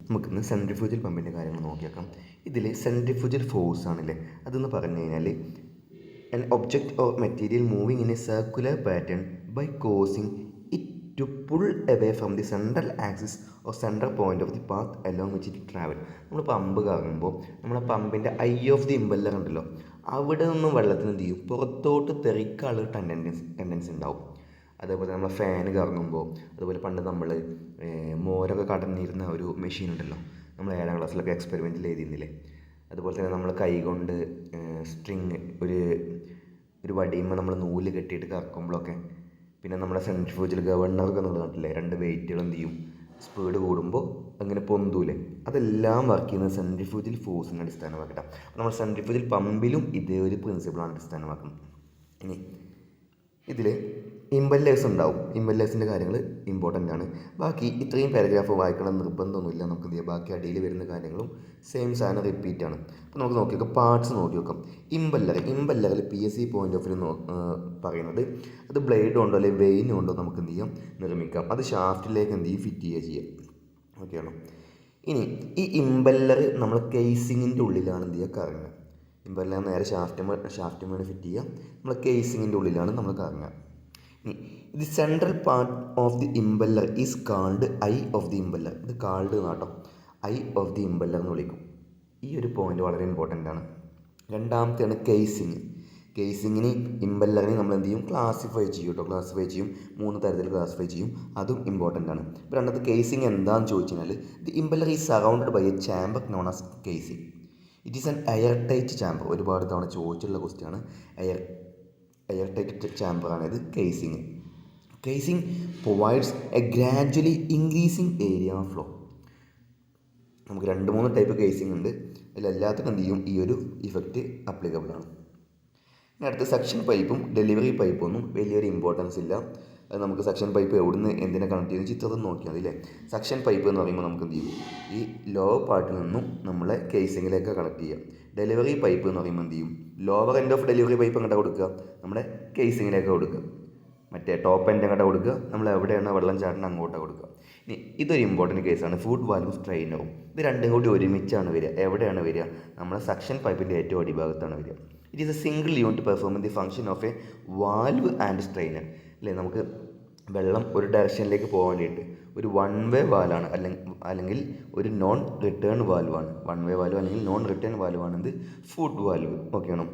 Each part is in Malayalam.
നമുക്കിന്ന് സെൻട്രിഫ്യൂജൽ പമ്പിൻ്റെ കാര്യങ്ങൾ നോക്കിയേക്കാം. ഇതിൽ സെൻട്രിഫ്യൂജൽ ഫോഴ്സ് ആണല്ലേ, അതെന്ന് പറഞ്ഞു കഴിഞ്ഞാൽ an object or material moving in a circular pattern by causing it to pull away from the central axis or center point of the path along which it travel. നമ്മൾ പമ്പ് കറങ്ങുമ്പോൾ നമ്മളെ പമ്പിൻ്റെ ഐ ഓഫ് ദി ഇമ്പല്ലർ ഉണ്ടല്ലോ, അവിടെ നിന്നും വെള്ളത്തിന് എന്ത് ചെയ്യും, പുറത്തോട്ട് തെറിക്കാനുള്ള ടെൻഡൻസി ഉണ്ടാവും. അതേപോലെ നമ്മൾ ഫാന് കറങ്ങുമ്പോൾ, അതുപോലെ പണ്ട് നമ്മൾ മോരൊക്കെ കടന്നിരുന്ന ഒരു മെഷീൻ ഉണ്ടല്ലോ, നമ്മൾ 7ാം ക്ലാസ്സിലൊക്കെ എക്സ്പെരിമെൻറ്റിൽ എഴുതിയിരുന്നില്ലേ. അതുപോലെ തന്നെ നമ്മൾ കൈകൊണ്ട് സ്ട്രിങ് ഒരു വടിയുമ്പോൾ നമ്മൾ നൂല് കെട്ടിയിട്ട് കറക്കുമ്പോഴൊക്കെ, പിന്നെ നമ്മുടെ സെൻട്രിഫ്യൂജൽ ഗവർണറൊക്കെ നമ്മൾ കണ്ടില്ലേ, 2 വെയിറ്റുകൾ എന്ത് ചെയ്യും, സ്പീഡ് കൂടുമ്പോൾ അങ്ങനെ പൊന്തൂലേ, അതെല്ലാം വർക്ക് ചെയ്യുന്നത് സെൻട്രിഫ്യൂജൽ ഫോഴ്സിനെ അടിസ്ഥാനമാക്കിയിട്ടാണ്. നമ്മൾ സെൻട്രിഫ്യൂജൽ പമ്പിലും ഇതേ ഒരു പ്രിൻസിപ്പിളാണ് അടിസ്ഥാനമാക്കുന്നത്. ഇനി ഇതിൽ ഇമ്പല്ലേഴ്സ് ഉണ്ടാവും, ഇമ്പല്ലേഴ്സിൻ്റെ കാര്യങ്ങൾ ഇമ്പോർട്ടൻ്റ് ആണ്. ബാക്കി ഇത്രയും പാരഗ്രാഫ് വായിക്കണം നിർബന്ധമൊന്നുമില്ല, നമുക്ക് എന്ത് ചെയ്യാം, ബാക്കി അടിയിൽ വരുന്ന കാര്യങ്ങളും സെയിം സാധനം റിപ്പീറ്റ് ആണ്. അപ്പോൾ നമുക്ക് നോക്കി നോക്കാം, പാർട്സ് നോക്കി നോക്കാം. ഇമ്പല്ലറിൽ PSC പോയിന്റ് ഓഫ് വ്യൂ പറയുന്നത് അത് ബ്ലേഡ് കൊണ്ടോ അല്ലെങ്കിൽ വെയിൻ കൊണ്ടോ നമുക്ക് എന്ത് ചെയ്യാം, നിർമ്മിക്കാം. അത് ഷാഫ്റ്റിലേക്ക് എന്ത് ചെയ്യും, ഫിറ്റ് ചെയ്യുക ചെയ്യാം. ഓക്കെ ആണോ? ഇനി ഈ ഇമ്പല്ലർ നമ്മൾ കേസിങ്ങിൻ്റെ ഉള്ളിലാണ് എന്ത് ചെയ്യുക, കറങ്ങുക. ഇമ്പല്ലർ നേരെ ഷാഫ്റ്റ് ഫിറ്റ് ചെയ്യുക, നമ്മൾ കേസിങ്ങിൻ്റെ ഉള്ളിലാണ് നമ്മൾ കറങ്ങുക. The central part of the impeller is called eye of the impeller. ഇത് കാൾഡ് എന്നാട്ടോ, ഐ ഓഫ് ദി ഇമ്പല്ലർ എന്ന് വിളിക്കും. ഈ ഒരു പോയിന്റ് വളരെ ഇമ്പോർട്ടൻ്റ് ആണ്. രണ്ടാമത്തെയാണ് കേസിങ്ങിന് ഇമ്പല്ലറിനെ നമ്മൾ എന്ത് ചെയ്യും, ക്ലാസിഫൈ ചെയ്യും കേട്ടോ. ക്ലാസിഫൈ ചെയ്യും, 3 തരത്തിൽ ക്ലാസിഫൈ ചെയ്യും, അതും ഇമ്പോർട്ടൻ്റ് ആണ്. ഇപ്പോൾ രണ്ടാമത്തെ കേസിങ് എന്താണെന്ന് ചോദിച്ചു കഴിഞ്ഞാൽ, the impeller is surrounded by a chamber known as casing. It is an air tight chamber. ഒരുപാട് തവണ ചോദിച്ചുള്ള ക്വസ്റ്റ്യാണ്. എയർ ടൈറ്റ് ചാമ്പറാണ് ഇത് casing. Casing provides a gradually increasing area of flow. നമുക്ക് 2-3 ടൈപ്പ് കേസിങ് ഉണ്ട്, അതിലെല്ലാത്തിനും എന്ത് ചെയ്യും, ഈ ഒരു ഇഫക്റ്റ് അപ്ലിക്കബിൾ ആണ്. ഇനി അടുത്ത സെക്ഷൻ പൈപ്പും ഡെലിവറി പൈപ്പൊന്നും വലിയൊരു ഇമ്പോർട്ടൻസ് ഇല്ല. അത് നമുക്ക് സെക്ഷൻ പൈപ്പ് എവിടുന്ന് എന്തിനെ കണക്ട് ചെയ്യുന്ന ചിത്രത്തിൽ നോക്കിയാൽ മതി അല്ലേ. സെക്ഷൻ പൈപ്പ് എന്ന് പറയുമ്പോൾ നമുക്ക് എന്ത് ചെയ്യും, ഈ ലോവർ പാർട്ടിൽ നിന്നും നമ്മളെ കേസിങ്ങിലേക്ക് കണക്ട് ചെയ്യാം. ഡെലിവറി പൈപ്പ് എന്ന് പറയുമ്പോൾ എന്ത് ചെയ്യും, lower end of delivery pipe അങ്ങോട്ട് കൊടുക്കുക, നമ്മുടെ കേസിങ്ങിലേക്ക് കൊടുക്കുക. മറ്റേ ടോപ്പ് എൻഡ് അങ്ങോട്ട് കൊടുക്കുക, നമ്മൾ എവിടെയാണ് വെള്ളം ചാടുന്നത് അങ്ങോട്ടാണ് കൊടുക്കുക. ഇനി ഇതൊരു ഇമ്പോർട്ടൻറ്റ് കേസാണ്, ഫുഡ് വാൽവും സ്ട്രെയിനറും. ഇത് രണ്ടും കൂടി ഒരുമിച്ചാണ് വരിക. എവിടെയാണ് വരിക, നമ്മുടെ സെക്ഷൻ പൈപ്പിൻ്റെ ഏറ്റവും അടിഭാഗത്താണ് വരിക. It is A single unit performing the function of A valve and strainer അല്ലേ. നമുക്ക് വെള്ളം ഒരു ഡയറക്ഷനിലേക്ക് പോകാൻ വേണ്ടിയിട്ട് ഒരു 1 വേ വാൽവാണ്, അല്ലെങ്കിൽ ഒരു നോൺ റിട്ടേൺ വാൽവാണ്. 1 വേ വാൽവ് അല്ലെങ്കിൽ നോൺ റിട്ടേൺ വാൽവാണ് ഇത് ഫുഡ് വാൽവ്. ഓക്കെ ആണോ?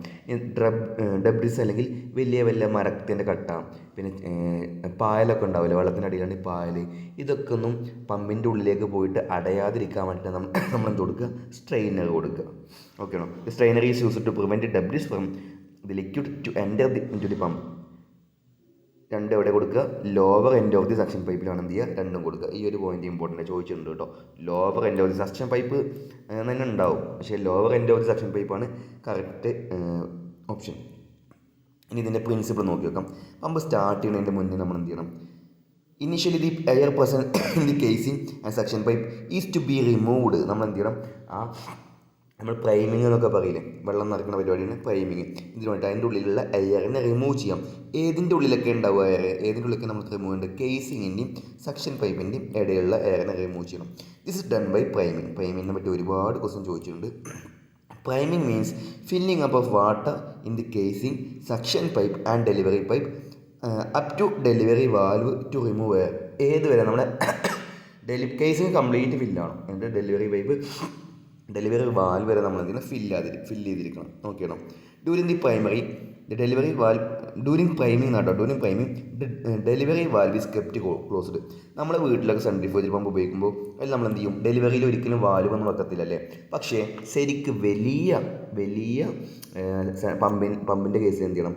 ഡെബ്രിസ് അല്ലെങ്കിൽ വലിയ മരത്തിൻ്റെ കട്ട, പിന്നെ പായലൊക്കെ ഉണ്ടാവില്ല, വെള്ളത്തിൻ്റെ അടിയിലാണ് ഈ പായൽ. ഇതൊക്കെ ഒന്നും പമ്പിൻ്റെ ഉള്ളിലേക്ക് പോയിട്ട് അടയാതിരിക്കാൻ വേണ്ടിയിട്ട് നമ്മൾ എന്ത് കൊടുക്കുക, സ്ട്രെയിനർ കൊടുക്കുക. ഓക്കെ ആണോ? The strainer is used to prevent debris from the liquid to enter into the pump. 2 എവിടെ കൊടുക്കുക, lower end of the section പൈപ്പിലാണ് എന്ത് ചെയ്യുക, 2ഉം കൊടുക്കുക. ഈ ഒരു പോയിന്റ് ഇമ്പോർട്ടൻ്റ് ചോദിച്ചിട്ടുണ്ട് കേട്ടോ. Lower end of the section pipe തന്നെ ഉണ്ടാവും, പക്ഷേ lower end of the section പൈപ്പാണ് കറക്റ്റ് ഓപ്ഷൻ. ഇനി ഇതിൻ്റെ പ്രിൻസിപ്പിൾ നോക്കി വെക്കാം. പമ്പ് സ്റ്റാർട്ട് ചെയ്യുന്നതിൻ്റെ മുന്നേ നമ്മൾ എന്ത് ചെയ്യണം, initially the air present in the casing and suction pipe is to be removed. നമ്മൾ എന്ത് ചെയ്യണം, നമ്മൾ പ്രൈമിങ് എന്നൊക്കെ പറയില്ലേ, വെള്ളം നിറയ്ക്കുന്ന പരിപാടിയാണ് പ്രൈമിങ്. ഇതിന് വേണ്ടി അതിൻ്റെ ഉള്ളിലുള്ള എയറിനെ റിമൂവ് ചെയ്യാം. ഏതിൻ്റെ ഉള്ളിലൊക്കെ ഉണ്ടാവുക എയർ, ഏതിൻ്റെ ഉള്ളിലൊക്കെ നമുക്ക് റിമൂവ് ചെയ്യേണ്ടത്, കേസിങ്ങിൻ്റെയും സെക്ഷൻ പൈപ്പിൻ്റെയും ഇടയിലുള്ള എയറിനെ റിമൂവ് ചെയ്യണം. This is done by priming. പ്രൈമിങ്ങിനെ പറ്റി ഒരുപാട് ക്വസ്റ്റ്യൻ ചോദിച്ചിട്ടുണ്ട്. Priming means filling up of water in the casing, section pipe and delivery pipe up to delivery valve to remove air. ഏതുവരെ നമ്മുടെ കേസിങ് കംപ്ലീറ്റ് ഫില്ലാണ്, എന്നിട്ട് ഡെലിവറി വാൽവ് വരെ നമ്മൾ എന്തിനാ ഫില്ല് ചെയ്തിരിക്കണം. ഓക്കെ ആണോ? During priming delivery valve is kept closed. നമ്മുടെ വീട്ടിലൊക്കെ സെൻട്രിഫ്യൂജൽ പമ്പ് ഉപയോഗിക്കുമ്പോൾ അതിൽ നമ്മൾ എന്ത് ചെയ്യും, ഡെലിവറിയിൽ ഒരിക്കലും വാൽവ് ഒന്നും വെക്കത്തില്ലല്ലേ. പക്ഷേ ശരിക്ക് വലിയ പമ്പിൻ്റെ കേസിൽ എന്ത് ചെയ്യണം,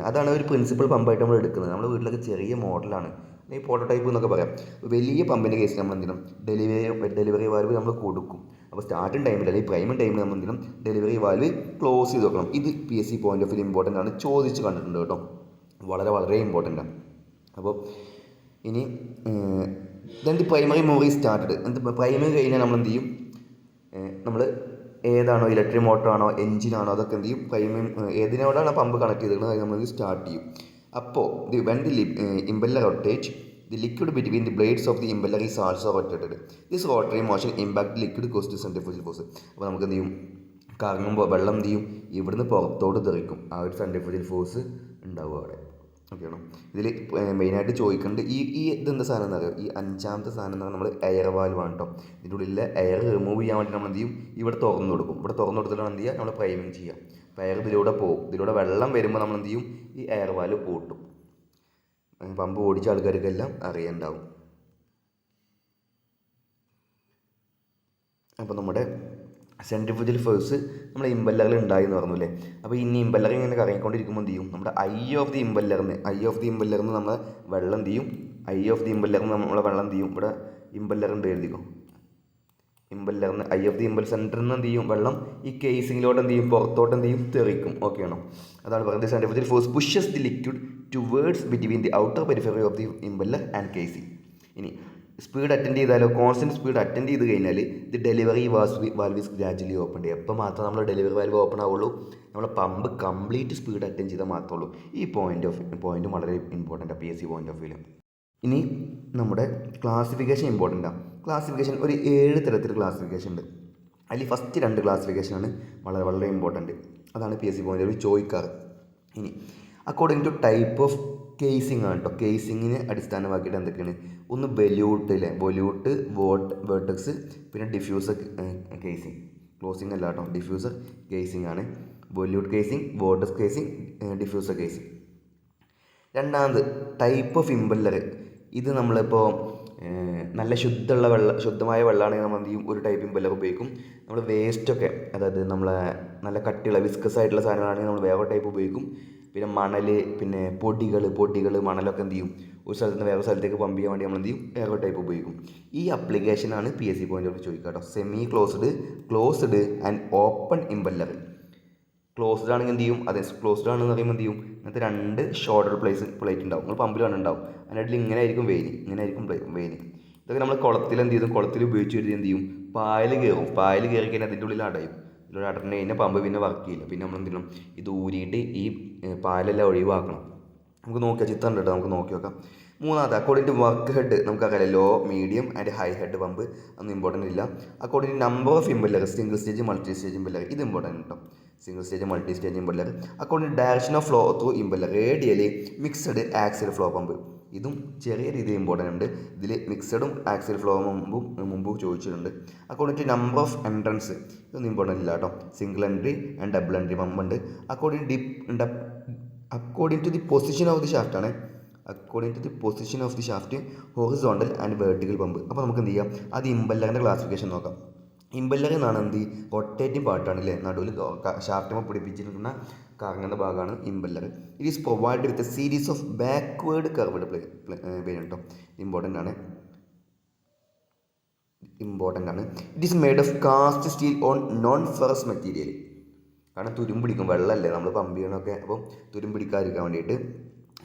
അതാണ് ഒരു പ്രിൻസിപ്പൽ പമ്പായിട്ട് നമ്മൾ എടുക്കുന്നത്. നമ്മുടെ വീട്ടിലൊക്കെ ചെറിയ മോഡലാണ്, ഈ പ്രോട്ടോടൈപ്പ് എന്നൊക്കെ പറയാം. വലിയ പമ്പിൻ്റെ കേസിൽ നമ്മൾ എന്ത് ചെയ്യണം, ഡെലിവറി വാൽവ് നമ്മൾ കൊടുക്കും. അപ്പോൾ സ്റ്റാർട്ടിങ് ടൈമിൽ അല്ലെങ്കിൽ പ്രൈമിങ് ടൈമിൽ നമ്മൾ എന്ത് ചെയ്യണം, ഡെലിവറി വാൽവ് ക്ലോസ് ചെയ്ത് വെക്കണം. ഇത് PSC point of view important ആണ്, ചോദിച്ച് കണ്ടിട്ടുണ്ട് കേട്ടോ, വളരെ ഇമ്പോർട്ടൻ്റ് ആണ്. അപ്പോൾ ഇനി then the primary move started. Primary കഴിഞ്ഞാൽ നമ്മൾ എന്ത് ചെയ്യും, നമ്മൾ ഏതാണോ ഇലക്ട്രിക് മോട്ടറാണോ എഞ്ചിനാണോ അതൊക്കെ എന്ത് ചെയ്യും, ഏതിനോടാണ് പമ്പ് കണക്ട് ചെയ്തിരിക്കുന്നത് അത് നമ്മൾ സ്റ്റാർട്ട് ചെയ്യും. അപ്പോൾ when the impeller rotate the liquid between the blades of the impeller is also rotated. This rotary motion impact liquid cause to centrifugal force. അപ്പോൾ നമുക്ക് എന്ത് ചെയ്യും, കറങ്ങുമ്പോൾ വെള്ളം എന്ത് ചെയ്യും, ഇവിടുന്ന് പുറത്തോട്ട് തെറിക്കും. ആ ഒരു സെൻട്രിഫ്യൂഗൽ ഫോഴ്സ് ഉണ്ടാവും അവിടെ. ഓക്കെ ആണോ? ഇതിൽ മെയിനായിട്ട് ചോദിക്കേണ്ടത് ഈ ഇതെന്താ സാധനം എന്നറിയോ, ഈ അഞ്ചാമത്തെ സാധനം എന്ന് പറഞ്ഞാൽ നമ്മൾ എയർ വാൽവാണ് കേട്ടോ. ഇതിൻ്റെ ഉള്ളിലെ എയർ റിമൂവ് ചെയ്യാൻ വേണ്ടി നമ്മൾ എന്ത് ചെയ്യും, ഇവിടെ തുറന്നു കൊടുക്കും. ഇവിടെ തുറന്നു കൊടുത്തിട്ടാണ് എന്ത് ചെയ്യുക, നമ്മൾ പ്രൈമിങ് ചെയ്യാം. അപ്പോൾ എയർ ഇതിലൂടെ പോകും. ഇതിലൂടെ വെള്ളം വരുമ്പോൾ നമ്മൾ എന്ത് ചെയ്യും, ഈ എയർ വാൽവ് പൂട്ടും. പമ്പ് ഓടിച്ച ആൾക്കാർക്കെല്ലാം അറിയുണ്ടാവും. അപ്പോൾ നമ്മുടെ സെൻട്രിഫ്യൂഗൽ ഫോഴ്സ് നമ്മുടെ ഇമ്പല്ലറിൽ ഉണ്ടായി എന്ന് പറഞ്ഞു അല്ലേ. അപ്പോൾ ഇനി ഇമ്പല്ലർ ഇങ്ങനെ കറങ്ങിക്കൊണ്ടിരിക്കുമ്പോൾ എന്ത് ചെയ്യും, നമ്മുടെ ഐ ഓഫ് ദി ഇമ്പല്ലറിന് നമ്മൾ വെള്ളം എന്ത് ചെയ്യും, ഐ ഓഫ് ദി ഇമ്പല്ലറിന് നമ്മളെ വെള്ളം എന്ത് ചെയ്യും, ഇവിടെ ഇമ്പല്ലർ ഉണ്ട് എഴുതിക്കും. ഇമ്പല്ലറിന് ഐ ഓഫ് ദി ഇമ്പല്ലർ സെൻറ്ററിൽ നിന്ന് എന്ത് ചെയ്യും, വെള്ളം ഈ കേസിങ്ങിലോട്ട് എന്ത് ചെയ്യും, പുറത്തോട്ട് എന്ത് ചെയ്യും, തെറിക്കും. ഓക്കെ ആണോ? അതാണ് പറയുന്നത് centrifugal force pushes the liquid towards between the outer periphery of the impeller and casing. ഇനി സ്പീഡ് അറ്റൻഡ് ചെയ്താലോ, കോൺസ്റ്റൻറ്റ് സ്പീഡ് അറ്റൻഡ് ചെയ്ത് കഴിഞ്ഞാൽ the delivery valve is gradually open ചെയ്യും. എപ്പോൾ മാത്രം നമ്മൾ ഡെലിവറി വാൽവ് ഓപ്പൺ ആവുള്ളൂ, നമ്മളെ പമ്പ് കംപ്ലീറ്റ് സ്പീഡ് അറ്റൻഡ് ചെയ്താൽ മാത്രമേ ഉള്ളൂ. ഈ പോയിന്റ് വളരെ important PSC point of view. ഇനി നമ്മുടെ ക്ലാസിഫിക്കേഷൻ ഇമ്പോർട്ടൻ്റാണ്. ക്ലാസിഫിക്കേഷൻ ഒരു 7 തരത്തിൽ ക്ലാസിഫിക്കേഷൻ ഉണ്ട്. അതിൽ ഫസ്റ്റ് 2 ക്ലാസിഫിക്കേഷനാണ് വളരെ വളരെ ഇമ്പോർട്ടൻറ്റ്. അതാണ് PSC പോയിന്റ് ഓഫ് വ്യൂ ചോദിക്കാറ്. ഇനി according to type of casing ആണ് കേട്ടോ. കേസിങ്ങിനെ അടിസ്ഥാനമാക്കിയിട്ട് എന്തൊക്കെയാണ്, ഒന്ന് വൊല്യൂട്ട് വേർട്ടെക്സ്, പിന്നെ ഡിഫ്യൂസർ കേസിങ്. ക്ലോസിങ് അല്ല കേട്ടോ, ഡിഫ്യൂസർ കേസിംഗ് ആണ്. Volute casing, vortex casing, diffuser casing. രണ്ടാമത് ടൈപ്പ് ഓഫ് ഇമ്പല്ലർ. ഇത് നമ്മളിപ്പോൾ നല്ല ശുദ്ധമായ വെള്ളമാണെങ്കിൽ നമ്മൾ എന്ത് ചെയ്യും, ഒരു ടൈപ്പ് ഇമ്പല്ലർ ഉപയോഗിക്കും. നമ്മൾ വേസ്റ്റൊക്കെ, അതായത് നമ്മളെ നല്ല കട്ടിയുള്ള വിസ്കസ് ആയിട്ടുള്ള സാധനങ്ങളാണെങ്കിൽ നമ്മൾ വേറെ ടൈപ്പ് ഉപയോഗിക്കും. പിന്നെ മണൽ, പിന്നെ പൊടികൾ മണലൊക്കെ എന്ത് ചെയ്യും, ഒരു സ്ഥലത്ത് നിന്ന് വേറെ സ്ഥലത്തേക്ക് പമ്പ് ചെയ്യാൻ വേണ്ടി നമ്മൾ എന്ത് ചെയ്യും, വേറെ ടൈപ്പ് ഉപയോഗിക്കും. ഈ അപ്ലിക്കേഷനാണ് PSC പോയിന്റ് ഓഫ് ചോദിക്കുക കേട്ടോ. Semi closed and open impeller. Closed ആണെങ്കിൽ എന്ത് ചെയ്യും, അതെ ക്ലോസ്ഡ് ആണെന്ന് പറയുമ്പോൾ എന്ത് ചെയ്യും, ഇങ്ങനത്തെ 2 ഷോൾഡർ പ്ലേറ്റ് ഉണ്ടാവും. നമ്മൾ പമ്പിൽ ഉണ്ടാവും. അതിൻ്റെ ഇടയിൽ ഇങ്ങനെ ആയിരിക്കും വെയിന്. ഇതൊക്കെ നമ്മൾ കുളത്തിൽ എന്ത് ചെയ്യും, കുളത്തിൽ ഉപയോഗിച്ച് വരുന്നത് എന്ത് ചെയ്യും, പായൽ കയറി കഴിഞ്ഞാൽ അതിൻ്റെ ഉള്ളിൽ അടയും. ഇതിലൂടെ അടഞ്ഞു കഴിഞ്ഞാൽ പമ്പ് പിന്നെ വർക്ക് ചെയ്യില്ല. പിന്നെ നമ്മൾ എന്ത് ചെയ്യണം, ഇത് ഊരിയിട്ട് ഈ പാലെല്ലാം ഒഴിവാക്കണം. നമുക്ക് നോക്കിയാൽ ചിത്രം ഉണ്ട് കേട്ടോ, നമുക്ക് നോക്കി നോക്കാം. മൂന്നാമത്തെ അക്കോർഡിംഗ് ടു വർക്ക് ഹെഡ് നമുക്കറിയാം, low, medium and high head pump ഒന്നും ഇമ്പോർട്ടൻ്റ് ഇല്ല. According to number of impeller, single stage, multi stage impeller, ഇത് ഇമ്പോർട്ടൻ്റ് കേട്ടോ. Single stage, multi stage impeller. According to direction of flow through impeller, radially mixed axial flow pump. ഇതും ചെറിയ രീതിയിൽ ഇമ്പോർട്ടൻ്റ് ഉണ്ട്. ഇതിൽ മിക്സഡും ആക്സിൽ ഫ്ലോ മുമ്പ് ചോദിച്ചിട്ടുണ്ട്. According to number of entrance ഇതൊന്നും ഇമ്പോർട്ടൻ്റ് ഇല്ല കേട്ടോ. Single entry and double entry pump ഉണ്ട്. According to the position of the shaft ആണ്. According to the position of the shaft, horizontal and vertical pump. അപ്പോൾ നമുക്ക് എന്ത് ചെയ്യാം, അത് ഇമ്പല്ലറിൻ്റെ ക്ലാസിഫിക്കേഷൻ നോക്കാം. ഇമ്പല്ലർ എന്നാണ് എന്ത്, റൊട്ടേറ്റിംഗ് പാർട്ടാണ് അല്ലേ, നടുവിൽ ഷാഫ്റ്റുമ്പോൾ പിടിപ്പിച്ചിരിക്കുന്ന കറങ്ങുന്ന ഭാഗമാണ് impeller. It is provide with a series of backward curved plane കേട്ടോ. ഇമ്പോർട്ടൻ്റ് ആണ്. It is made of cast steel on non ferrous material. കാരണം തുരുമ്പിടിക്കും, വെള്ളമല്ലേ നമ്മൾ പമ്പ് ചെയ്യണമൊക്കെ, അപ്പം തുരുമ്പിടിക്കാതിരിക്കാൻ വേണ്ടിയിട്ട്.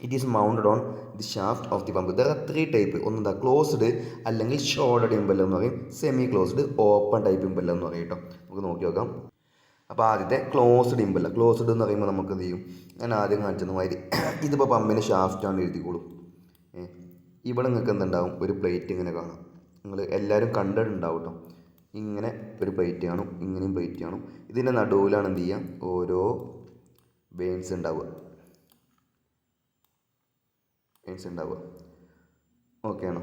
It is mounted on the shaft of the pump. There are 3 type. ഒന്നെന്താ ക്ലോസ്ഡ് അല്ലെങ്കിൽ ഷോർട്ടഡ് ഇമ്പല്ലർ എന്ന് പറയും, semi closed, open type impeller എന്ന് പറയും കേട്ടോ. നമുക്ക് നോക്കി നോക്കാം. അപ്പോൾ ആദ്യത്തെ ക്ലോസ്ഡ് ഇമ്പല്ലർ. ക്ലോസ്ഡ് എന്ന് പറയുമ്പോൾ നമുക്ക് എന്ത് ചെയ്യും, ഞാൻ ആദ്യം കാണിച്ചത് മാതിരി ഇതിപ്പോൾ പമ്പിൻ്റെ ഷാഫ്റ്റാണ് എഴുതിക്കോളും. ഇവിടെ നിങ്ങൾക്ക് എന്തുണ്ടാവും, ഒരു പ്ലേറ്റ് ഇങ്ങനെ കാണാം. നിങ്ങൾ എല്ലാവരും കണ്ടിട്ടുണ്ടാവും കേട്ടോ. ഇങ്ങനെ ഒരു പ്ലേറ്റ് കാണും, ഇങ്ങനെയും പ്ലേറ്റ് കാണും. ഇതിൻ്റെ നടുവിലാണ് എന്ത് ചെയ്യുക, ഓരോ വെയിൻസ് ഉണ്ടാവുക. ഓക്കെ ആണോ?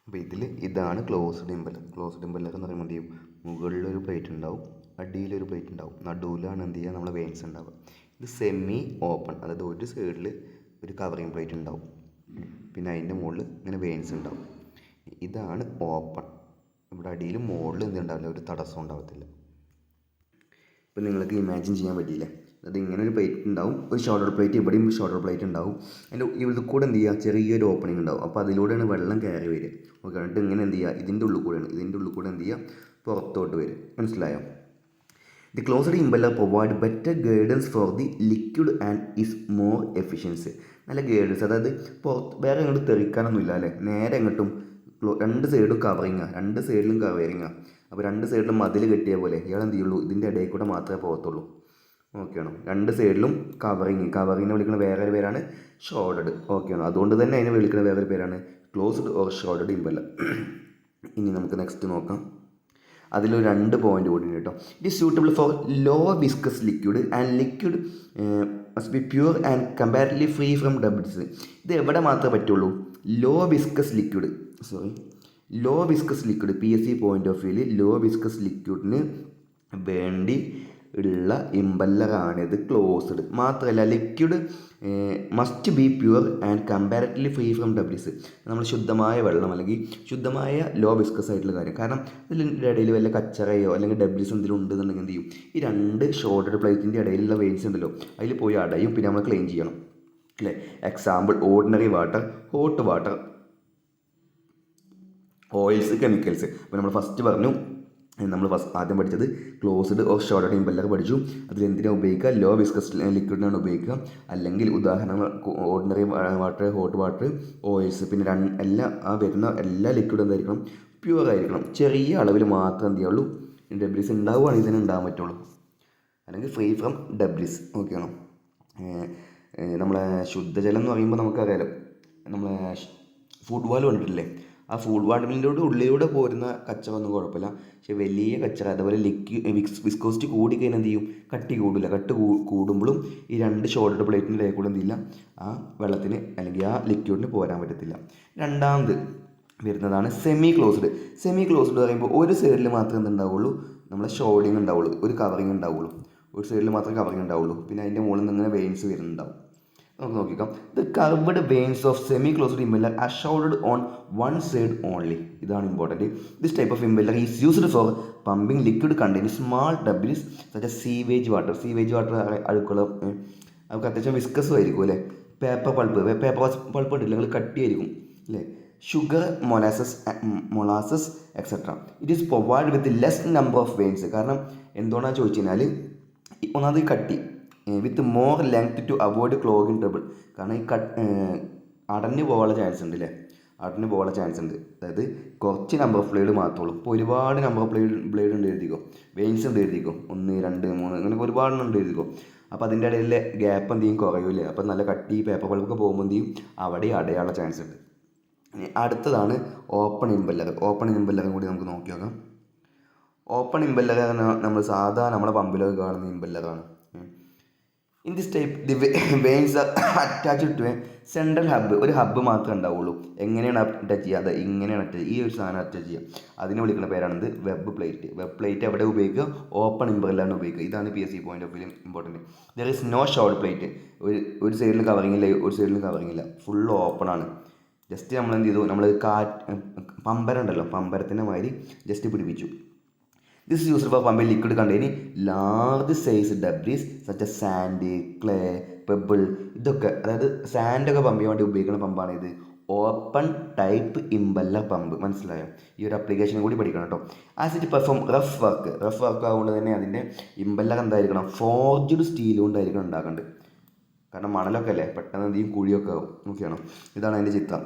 അപ്പോൾ ഇതാണ് ക്ലോസ്ഡ് ഇമ്പല്ലർ. ക്ലോസ്ഡ് ഇമ്പല്ലർ എന്ന് പറയുമ്പോൾ എന്ത് ചെയ്യും, മുകളിലൊരു പ്ലേറ്റ് ഉണ്ടാവും, അടിയിലൊരു പ്ലേറ്റ് ഉണ്ടാവും, നടുവിലാണ് എന്ത് ചെയ്യുക, നമ്മളെ വെയിൻസ് ഉണ്ടാവുക. ഇത് സെമി ഓപ്പൺ, അതായത് ഒരു സൈഡിൽ ഒരു കവറിങ് പ്ലേറ്റ് ഉണ്ടാവും, പിന്നെ അതിൻ്റെ മുകളിൽ ഇങ്ങനെ വെയിൻസ് ഉണ്ടാവും. ഇതാണ് ഓപ്പൺ. ഇവിടെ അടിയിലും മുകളിൽ എന്തുണ്ടാവില്ല, ഒരു തടസ്സം ഉണ്ടാകത്തില്ല. ഇപ്പം നിങ്ങൾക്ക് ഇമാജിൻ ചെയ്യാൻ പറ്റിയില്ല. അത് ഇങ്ങനെ ഒരു പ്ലേറ്റ് ഉണ്ടാവും, ഒരു ഷോൾഡർ പ്ലേറ്റ്, ഇവിടെയും ഷോൾഡർ പ്ലേറ്റ് ഉണ്ടാവും. അതിൻ്റെ ഇതിൽ കൂടെ എന്ത് ചെയ്യുക, ചെറിയൊരു ഓപ്പണിംഗ് ഉണ്ടാവും. അപ്പോൾ അതിലൂടെയാണ് വെള്ളം കയറി വരിക. ഓക്കെ, എന്നിട്ട് ഇങ്ങനെ എന്ത് ചെയ്യുക, ഇതിൻ്റെ ഉള്ളിൽ കൂടെ എന്ത് ചെയ്യുക, പുറത്തോട്ട് വരും. മനസ്സിലായോ? The closed impeller provide better guidance for the liquid and is more efficiency. നല്ല ഗൈഡൻസ്, അതായത് വേറെ ഇങ്ങോട്ട് തെറിക്കാനൊന്നുമില്ല അല്ലേ, നേരെ എങ്ങോട്ടും 2 സൈഡും കവറിങ്ങാണ്, 2 സൈഡിലും കവറിങ്ങാണ്. അപ്പോൾ 2 സൈഡിലും മതിൽ കെട്ടിയ പോലെ ഇയാൾ എന്ത് ചെയ്യുള്ളൂ, ഇതിൻ്റെ ഇടയിൽ കൂടെ മാത്രമേ പോകത്തുള്ളൂ. ഓക്കെയാണോ? രണ്ട് സൈഡിലും കവറിങ്ങിനെ വിളിക്കുന്ന വേറൊരു പേരാണ് ഷോർഡഡ്. ഓക്കെയാണോ? അതുകൊണ്ട് തന്നെ അതിനെ വിളിക്കുന്ന വേറൊരു പേരാണ് ക്ലോസ്ഡ് ഓർ ഷോർഡഡ് ഇമ്പല്ലർ. ഇനി നമുക്ക് നെക്സ്റ്റ് നോക്കാം. അതിലൊരു 2 പോയിന്റ് കൂടി കേട്ടോ. It is suitable for low viscous liquid and liquid must be pure and comparatively free from debris. ഇത് എവിടെ മാത്രമേ പറ്റുള്ളൂ? Low viscous liquid PSC point of വ്യൂവിൽ ലോ വിസ്കസ് ലിക്വിഡിന് വേണ്ടി ഉള്ള ഇമ്പല്ലറാണിത് ക്ലോസ്ഡ്. മാത്രമല്ല liquid must be pure and comparatively free from debris. നമ്മൾ ശുദ്ധമായ വെള്ളം അല്ലെങ്കിൽ ശുദ്ധമായ ലോ വിസ്കസ് ആയിട്ടുള്ള കാര്യം. കാരണം ഇതിൻ്റെ ഇടയിൽ വല്ല കച്ചറയോ അല്ലെങ്കിൽ ഡബ്ലിസ് എന്തെങ്കിലും ഉണ്ടെന്നുണ്ടെങ്കിൽ എന്ത് ചെയ്യും? ഈ 2 ഷോർട്ടഡ് പ്ലേറ്റിൻ്റെ ഇടയിലുള്ള വെയിൻസ് ഉണ്ടല്ലോ, അതിൽ പോയി അടയും. പിന്നെ നമ്മൾ ക്ലീൻ ചെയ്യണം അല്ലേ. Example ordinary water, hot water, oils, chemicals. അപ്പോൾ നമ്മൾ ആദ്യം പഠിച്ചത് ക്ലോസ്ഡ് ഓർ ഷോർട്ടഡ് ഇമ്പല്ലർ പഠിച്ചു. അതിലെന്തിനാണ് ഉപയോഗിക്കുക? ലോ വിസ്കസ് ലിക്വിഡിനാണ് ഉപയോഗിക്കുക. അല്ലെങ്കിൽ ഉദാഹരണങ്ങൾ ordinary water, hot water, oils. പിന്നെ വരുന്ന എല്ലാ ലിക്വിഡും എന്തായിരിക്കണം? പ്യുവർ ആയിരിക്കണം. ചെറിയ അളവിൽ മാത്രം എന്ത് ചെയ്യുള്ളൂ? ഡബ്ലിസ് ഉണ്ടാവുകയാണെങ്കിൽ ഇതിന് ഉണ്ടാകാൻ പറ്റുള്ളൂ. അല്ലെങ്കിൽ ഫ്രീ ഫ്രം ഡബ്ലിസ്. ഓക്കെയാണോ? നമ്മളെ ശുദ്ധജലം എന്ന് പറയുമ്പോൾ നമുക്കറിയാലോ, നമ്മളെ ഫുഡ് വാൽ കണ്ടിട്ടില്ലേ? ആ ഫുഡ് വാട്ടറിൻ്റെ ഉള്ളിലൂടെ പോരുന്ന കച്ചറ ഒന്നും കുഴപ്പമില്ല. പക്ഷേ വലിയ കച്ചറ, അതുപോലെ വിസ്കോസിറ്റി കൂടിക്കഴിഞ്ഞാൽ എന്ത് ചെയ്യും? കട്ടി കൂടില്ല. കൂടുമ്പോഴും ഈ 2 ഷോർട്ടഡ് പ്ലേറ്റിൻ്റെ ഇടയിൽ കൂടെ എന്തില്ല? ആ വെള്ളത്തിന് അല്ലെങ്കിൽ ആ ലിക്വിഡിന് പോരാൻ പറ്റത്തില്ല. രണ്ടാമത് വരുന്നതാണ് സെമി ക്ലോസ്ഡ്. സെമി ക്ലോസ്ഡ് പറയുമ്പോൾ ഒരു സൈഡിൽ മാത്രമേ എന്തുണ്ടാവുള്ളൂ? നമ്മളെ ഷോർഡിങ് ഉണ്ടാവുള്ളൂ, ഒരു കവറിങ് ഉണ്ടാവുള്ളൂ. ഒരു സൈഡിൽ മാത്രമേ കവറിങ് ഉണ്ടാവുള്ളൂ. പിന്നെ അതിൻ്റെ മുകളിൽ നിന്ന് ഇങ്ങനെ വെയിൻസ് വരുന്നുണ്ടാവും. നമുക്ക് നോക്കിക്കാം. The curved vanes of semi closed impeller are shrouded on one side only. ഇതാണ് important. This type of impeller is used for pumping liquid containing small debris such as sewage water. അഴുക്കുള്ള നമുക്ക് അത്യാവശ്യം വിസ്കസും ആയിരിക്കും അല്ലേ. പേപ്പർ പൾപ്പ് ഇട്ടില്ല, നിങ്ങൾ കട്ടിയായിരിക്കും അല്ലേ. Sugar, molasses etcetera. It is provide with less number of veins. കാരണം എന്തുകൊണ്ടാണെന്ന് ചോദിച്ചു കഴിഞ്ഞാൽ, ഒന്നാമത് കട്ടി with more length to avoid clogging trouble. കാരണം ഈ അടഞ്ഞു പോകാനുള്ള ചാൻസ് ഉണ്ട് അല്ലേ. അതായത് കുറച്ച് നമ്പർ ഓഫ് ബ്ലേഡ് മാത്രമേ ഉള്ളൂ. ഇപ്പോൾ ഒരുപാട് നമ്പർ ഓഫ് ബ്ലേഡ് ഉണ്ട് എഴുതിക്കോ, വെയിൻസ് ഉണ്ട് എഴുതിക്കോ, 1, 2, 3 അങ്ങനെ ഒരുപാടെണ്ണം ഉണ്ട് എഴുതിക്കോ. അപ്പോൾ അതിൻ്റെ ഇടയിലെ ഗ്യാപ്പ് എന്ത് ചെയ്യും? കുറയൂല്ലേ. അപ്പോൾ നല്ല കട്ടി പേപ്പർ പൾപ്പൊക്കെ പോകുമ്പോൾ എന്ത് ചെയ്യും? അവിടെ അടയാനുള്ള ചാൻസ് ഉണ്ട്. അടുത്തതാണ് ഓപ്പൺ ഇമ്പല്ലറും കൂടി നമുക്ക് നോക്കി നോക്കാം. ഓപ്പൺ ഇമ്പല്ലർ നമ്മൾ സാധാരണ നമ്മുടെ പമ്പിലൊക്കെ കാണുന്ന ഇമ്പല്ലറാണ്. In this type the vanes are attached to a central hub. ഒരു ഹബ്ബ് മാത്രമേ ഉണ്ടാവുള്ളൂ. എങ്ങനെയാണ് അറ്റാച്ച് ചെയ്യുക? അത് ഇങ്ങനെയാണ് ഈ ഒരു സാധനം അറ്റാച്ച് ചെയ്യുക. അതിനെ വിളിക്കുന്ന പേരാണിത് വെബ് പ്ലേറ്റ്. എവിടെ ഉപയോഗിക്കുക? ഓപ്പൺ ഇമ്പല്ലറിലാണ് ഉപയോഗിക്കുക. ഇതാണ് PSC point of view important. There is no short plate. ഒരു സൈഡിൽ കവറിങ് ഇല്ല, ഒരു സൈഡിലും കവറിങ് ഇല്ല, ഫുൾ ഓപ്പൺ ആണ്. ജസ്റ്റ് നമ്മൾ എന്ത് ചെയ്തു? നമ്മൾ പമ്പരമുണ്ടല്ലോ, പമ്പരത്തിൻ്റെ മാതിരി ജസ്റ്റ് പിടിപ്പിച്ചു. This is used for pumping liquid containing large size debris such as sand, clay, pebble. ഇതൊക്കെ അതായത് സാൻഡൊക്കെ പമ്പ് ചെയ്യാൻ വേണ്ടി ഉപയോഗിക്കുന്ന പമ്പാണ് ഇത്. Open type impeller pump. മനസ്സിലായോ? ഈ ഒരു അപ്ലിക്കേഷൻ കൂടി പഠിക്കണം കേട്ടോ. As it perform rough work ആയതുകൊണ്ട് തന്നെ അതിൻ്റെ ഇമ്പല്ലർ എന്തായിരിക്കണം? ഫോർജ്ഡ് സ്റ്റീൽ കൊണ്ടായിരിക്കണം ഉണ്ടാക്കേണ്ടത്. കാരണം മണലൊക്കെ അല്ലേ, പെട്ടെന്ന് എന്തെങ്കിലും കുഴിയൊക്കെ ആവും. നോക്കിയാണോ? ഇതാണ് അതിൻ്റെ ചിത്രം.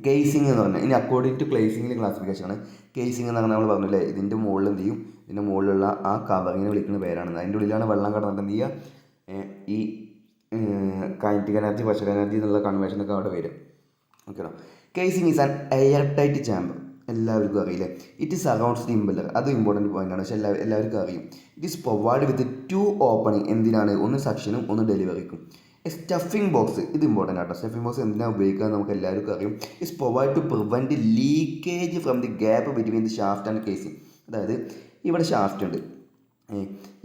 കേസിങ് എന്ന് പറഞ്ഞാൽ, ഇനി അക്കോർഡിംഗ് ടു ക്ലേസിങ്ങിൻ്റെ ക്ലാസിഫിക്കേഷനാണ്. കേസിങ് എന്ന് പറഞ്ഞാൽ നമ്മൾ പറഞ്ഞില്ലേ, ഇതിൻ്റെ മുകളിൽ എന്ത് ചെയ്യും? ഇതിൻ്റെ മുകളിലുള്ള ആ കവറിങ്ങിനെ വിളിക്കുന്ന പേരാണ്. അതിൻ്റെ ഉള്ളിലാണ് വെള്ളം കടന്നിട്ട് എന്ത് ചെയ്യുക? ഈ കൈനറ്റിക് എനർജി, പ്രഷർ എനർജി എന്നുള്ള കൺവേർഷനൊക്കെ അവിടെ വരും. ഓക്കെയാണോ? Casing is an air tight chamber. എല്ലാവർക്കും അറിയില്ലേ. It is surrounds the impeller. അത് ഇമ്പോർട്ടൻറ്റ് പോയിൻ്റാണ്, പക്ഷേ എല്ലാവർക്കും അറിയും. It is provide with 2 opening. എന്തിനാണ്? ഒന്ന് സക്ഷനും ഒന്ന് ഡെലിവറിക്കും. സ്റ്റഫിംഗ് ബോക്സ്, ഇത് ഇമ്പോർട്ടൻ്റ് ആട്ടോ. സ്റ്റഫിംഗ് ബോക്സ് എന്തിനാണ് ഉപയോഗിക്കുക നമുക്ക് എല്ലാവർക്കും അറിയും. It's provide to prevent leakage from the gap between the shaft and casing. അതായത് ഇവിടെ ഷാഫ്റ്റ് ഉണ്ട്,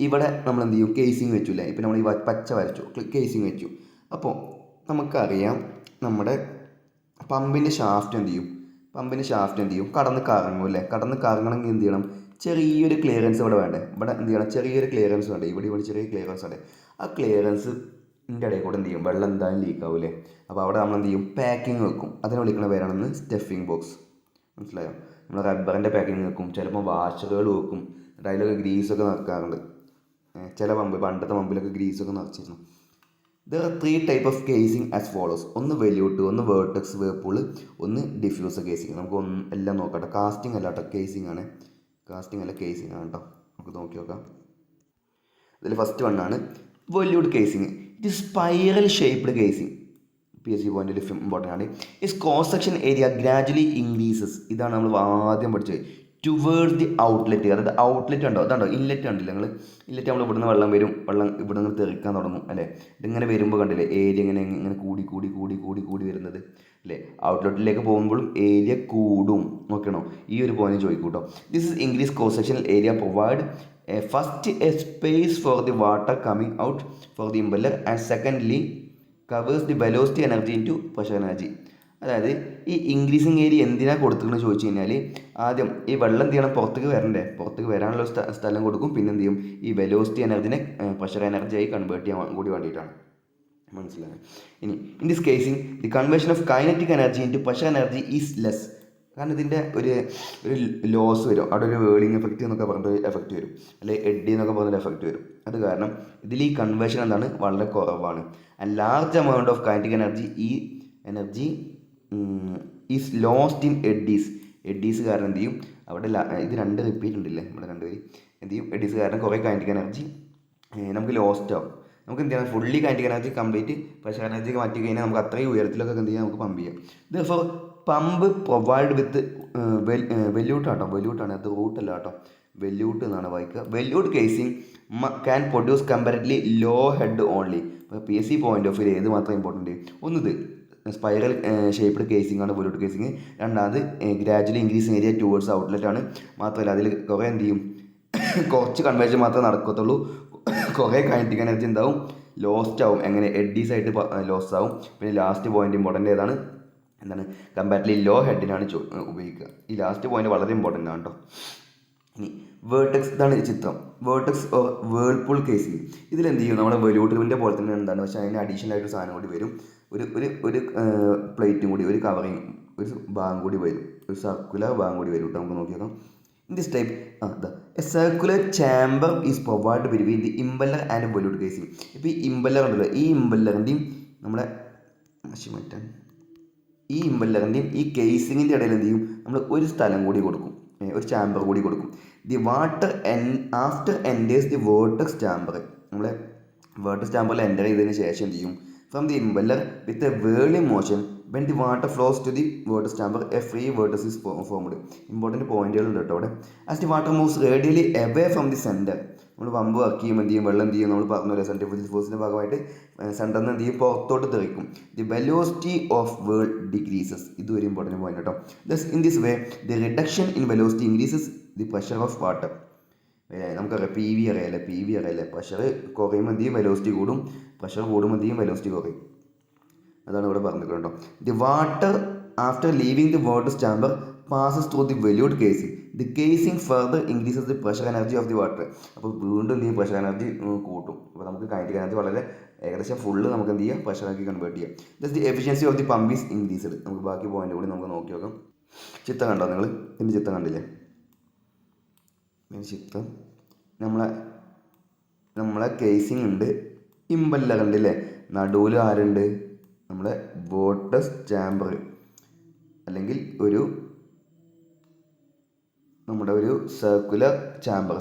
ഇവിടെ നമ്മൾ എന്ത് ചെയ്യും? കേസിങ് വെച്ചു അല്ലേ. ഇപ്പം നമ്മൾ ഈ പച്ച വരച്ചു, കേസിങ് വെച്ചു. അപ്പോൾ നമുക്കറിയാം നമ്മുടെ പമ്പിൻ്റെ ഷാഫ്റ്റ് എന്ത് ചെയ്യും? കടന്ന് കറങ്ങും അല്ലേ. കടന്ന് കറങ്ങണമെങ്കിൽ എന്ത് ചെയ്യണം? ചെറിയൊരു ക്ലിയറൻസ് ഇവിടെ വേണ്ടേ. ഇവിടെ എന്ത് ചെയ്യണം? ചെറിയൊരു ക്ലിയറൻസ് വേണ്ടേ. ഇവിടെ ചെറിയ ക്ലിയറൻസ് വേണ്ടേ. ആ ക്ലിയറൻസ് ഇടയിൽ കൂടെ എന്ത് ചെയ്യും? വെള്ളം എന്തായാലും ലീക്ക് ആവില്ലേ. അപ്പോൾ അവിടെ നമ്മൾ എന്ത് ചെയ്യും? പാക്കിങ് വെക്കും. അതിനെ വിളിക്കുന്ന പേരാണെന്ന് സ്റ്റഫിംഗ് ബോക്സ്. മനസ്സിലായോ? നമ്മൾ റബ്ബറിൻ്റെ പാക്കിങ് വെക്കും, ചിലപ്പോൾ വാഷറുകൾ വെക്കും, എന്നിട്ട് അതിലൊക്കെ ഗ്രീസൊക്കെ നിറക്കാറുണ്ട്. ചില പണ്ടത്തെ പമ്പിലൊക്കെ ഗ്രീസൊക്കെ നിറച്ചിരുന്നു. There are 3 type of casing as follows. ഒന്ന് വെല്യൂട്ട്, ഒന്ന് വേർട്ടെക്സ് വേർപൂള്, ഒന്ന് ഡിഫ്യൂസർ കേസിങ്. നമുക്ക് എല്ലാം നോക്കാം. കാസ്റ്റിംഗ് അല്ല കേട്ടോ, കേസിങ് ആണ്. കേട്ടോ. നമുക്ക് നോക്കി നോക്കാം. ഇതിൽ ഫസ്റ്റ് വണ്ണാണ് വൊല്യൂട്ട് കേസിങ്. ഇത് സ്പൈറൽ ഷേപ്പ്ഡ് കേസിങ്, PSC പോയിന്റിൽ ഇമ്പോർട്ടൻ്റ് ആണ്. Is cross section area gradually increases. ഇതാണ് നമ്മൾ ആദ്യം പഠിച്ചത്. ടുവേർഡ്സ് ദി ഔട്ട്ലെറ്റ്, അതായത് ഔട്ട്ലെറ്റ് ഉണ്ടോ, അതാണ്ടോ ഇൻലെറ്റ് കണ്ടില്ല നിങ്ങൾ. ഇൻലെറ്റ് നമ്മൾ ഇവിടുന്ന് വെള്ളം വരും, വെള്ളം ഇവിടെ നിന്ന് തെറിക്കാൻ തുടങ്ങും അല്ലേ. ഇതിങ്ങനെ വരുമ്പോൾ കണ്ടില്ലേ ഏരിയ ഇങ്ങനെ ഇങ്ങനെ കൂടി കൂടി കൂടി കൂടി കൂടി വരുന്നത് അല്ലേ. ഔട്ട്ലെറ്റിലേക്ക് പോകുമ്പോഴും ഏരിയ കൂടും, നോക്കണോ, ഈ ഒരു പോയിന്റ് ചോദിക്കൂട്ടോ. This is increase cross sectional area provide first a space for the water coming out for the impeller and secondly covers the velocity energy into pressure energy. അതായത് ഈ ഇൻക്രീസിങ് ഏരിയ എന്തിനാണ് കൊടുക്കുന്നത് ചോദിച്ചു കഴിഞ്ഞാൽ, ആദ്യം ഈ വെള്ളം എന്ത് ചെയ്യണം, പുറത്തേക്ക് വരണ്ടേ, പുറത്തേക്ക് വരാനുള്ള സ്ഥലം കൊടുക്കും. പിന്നെ എന്ത് ചെയ്യും, ഈ വെലോസിറ്റി എനർജിനെ പ്രഷർ എനർജിയായി കൺവേർട്ട് ചെയ്യാൻ കൂടി വേണ്ടിയിട്ടാണ്. മനസ്സിലായി. ഇനി in this casing the conversion of kinetic energy into pressure energy is less. കാരണം ഇതിൻ്റെ ഒരു ലോസ് വരും, അവിടെ ഒരു വേളിങ് എഫക്റ്റ് എന്നൊക്കെ പറഞ്ഞൊരു എഫക്റ്റ് വരും, അല്ലെങ്കിൽ എഡ്ഡി എന്നൊക്കെ പറഞ്ഞൊരു എഫക്റ്റ് വരും. അത് കാരണം ഇതിൽ ഈ കൺവേർഷൻ എന്താണ്, വളരെ കുറവാണ്. And large amount of kinetic energy is lost in Eddie's കാരണം എന്ത് ചെയ്യും, അവിടെ ഇത് രണ്ട് റിപ്പീറ്റ് ഉണ്ടല്ലേ ഇവിടെ രണ്ടുപേര്, എന്ത് ചെയ്യും, എഡ്ഡീസ് കാരണം കുറേ കൈനറ്റിക് എനർജി നമുക്ക് ലോസ്റ്റ് ആവും. നമുക്ക് എന്ത് ചെയ്യണം, fully kinetic energy complete pressure energy മാറ്റി കഴിഞ്ഞാൽ നമുക്ക് അത്രയും ഉയരത്തിലൊക്കെ എന്ത് ചെയ്യാം, നമുക്ക് പമ്പ് ചെയ്യാം. ഇത് പമ്പ് പ്രൊവൈഡ് വിത്ത് വെല്യൂട്ടാണ്, അത് റൂട്ടല്ല കേട്ടോ, വെല്യൂട്ട് എന്നാണ് വായിക്കുക. Volute casing can produce comparatively low head only. ഇപ്പോൾ PSC പോയിന്റ് ഓഫ് വ്യൂ ഏത് മാത്രം ഇമ്പോർട്ടൻറ്റ്, ഒന്നത് സ്പൈറൽ ഷേപ്പ്ഡ് കേസിംഗ് ആണ് വെല്യൂട്ട് കേസിങ്. രണ്ടാമത് gradually increase area towards outlet ആണ്. മാത്രമല്ല അതിൽ കുറേ എന്ത് ചെയ്യും, കുറച്ച് കൺവേർഷൻ മാത്രമേ നടക്കത്തുള്ളൂ, കുറേ കൈനറ്റിക് എനർജി എന്താവും, ലോസ്റ്റ് ആവും. എങ്ങനെ, എഡ്ഡീസ് ആയിട്ട് ലോസ്റ്റ് ആവും. പിന്നെ ലാസ്റ്റ് പോയിന്റ് ഇമ്പോർട്ടൻ്റ് ഏതാണ്, എന്താണ്, കമ്പാരറ്റ്ലി ലോ ഹെഡിനാണ് ഉപയോഗിക്കുക. ഈ ലാസ്റ്റ് പോയിന്റ് വളരെ ഇമ്പോർട്ടൻ്റ് ആണ് കേട്ടോ. ഇനി വേർട്ടെക്സ്, ഇതാണ് ചിത്രം. Vortex or whirlpool casing. ഇതിലെന്ത് ചെയ്യും, നമ്മുടെ വെല്യൂട്ടിൻ്റെ പോലെ തന്നെ എന്താണ്, പക്ഷേ അതിന് അഡീഷണൽ ആയിട്ട് സാധനം കൂടി വരും. ഒരു പ്ലേറ്റും കൂടി, ഒരു കവറിങ്, ഒരു ഭാഗം കൂടി വരും, ഒരു സർക്കുലർ ഭാഗം കൂടി വരും കേട്ടോ. നമുക്ക് നോക്കിയേക്കാം. In this type a circular chamber is provide between the impeller and volute casing. ഇപ്പോൾ ഈ ഇമ്പല്ലർ ഉണ്ടല്ലോ, ഈ ഇമ്പല്ലറിൻ്റെയും നമ്മുടെ ഈ ഇമ്പല്ലറിൻ്റെയും ഈ കേസിങ്ങിൻ്റെ ഇടയിൽ എന്ത് ചെയ്യും, നമ്മൾ ഒരു സ്ഥലം കൂടി കൊടുക്കും, ഒരു ചാമ്പർ കൂടി കൊടുക്കും. The water after enters the vortex chamber. നമ്മൾ വേർട്ടെക്സ് ചാമ്പറിൽ എൻ്റർ ചെയ്തതിന് ശേഷം എന്ത് ചെയ്യും, from the impeller with a whirling motion when the water flows to the vortex chamber a free vortex is formed. Important പോയിന്റുകളുണ്ട് കേട്ടോ അവിടെ. As the water moves radially away from the centre. നമ്മൾ പമ്പ് വർക്ക് ചെയ്യും, എന്ത് ചെയ്യും, വെള്ളം എന്ത് ചെയ്യും, നമ്മൾ പറഞ്ഞ സെൻട്രിഫ്യൂഗൽ ഫോഴ്സിൻ്റെ ഭാഗമായിട്ട് സെൻറ്ററിൽ നിന്ന് എന്ത് ചെയ്യും, പുറത്തോട്ട് തെറിക്കും. The velocity of whirl decreases. ഇതൊരു ഇമ്പോർട്ടൻറ്റ് പോയിന്റ് കേട്ടോ. Thus in this way the reduction in velocity increases the pressure of water. നമുക്കറിയാം PV അറിയാലേ, പ്രഷർ കുറയുമ്പോൾ എന്ത് ചെയ്യും, വെലോസിറ്റി കൂടും, പ്രഷർ കൂടുമ്പോൾ എന്ത് ചെയ്യും, വെലോസിറ്റി കുറയും. അതാണ് ഇവിടെ പറഞ്ഞിട്ടുണ്ട് കേട്ടോ. The water after leaving the vortex chamber passes through the volute casing. The casing further increases the pressure energy of the water. അപ്പോൾ വീണ്ടും എന്ത് ചെയ്യും, പ്രഷർ എനർജി കൂട്ടും. അപ്പോൾ നമുക്ക് കൈനറ്റിക് എനർജി വളരെ ഏകദേശം ഫുള്ള് നമുക്ക് എന്ത് ചെയ്യാം, പ്രഷറാക്കി കൺവേർട്ട് ചെയ്യാം. Thus the efficiency of the pump is increased. നമുക്ക് ബാക്കി പോയിന്റ് കൂടി നമുക്ക് നോക്കി നോക്കാം. ചിത്രം കണ്ടോ നിങ്ങൾ, ഇതിൻ്റെ ചിത്രം കണ്ടില്ലേ, ചിത്രം നമ്മളെ കേസിങ് ഉണ്ട്, ഇമ്പല്ലർ ഉണ്ടല്ലേ, നടുവിൽ ആരുണ്ട്, നമ്മുടെ വേർട്ടെക്സ് ചാമ്പർ അല്ലെങ്കിൽ നമ്മുടെ ഒരു സർക്കുലർ ചാമ്പർ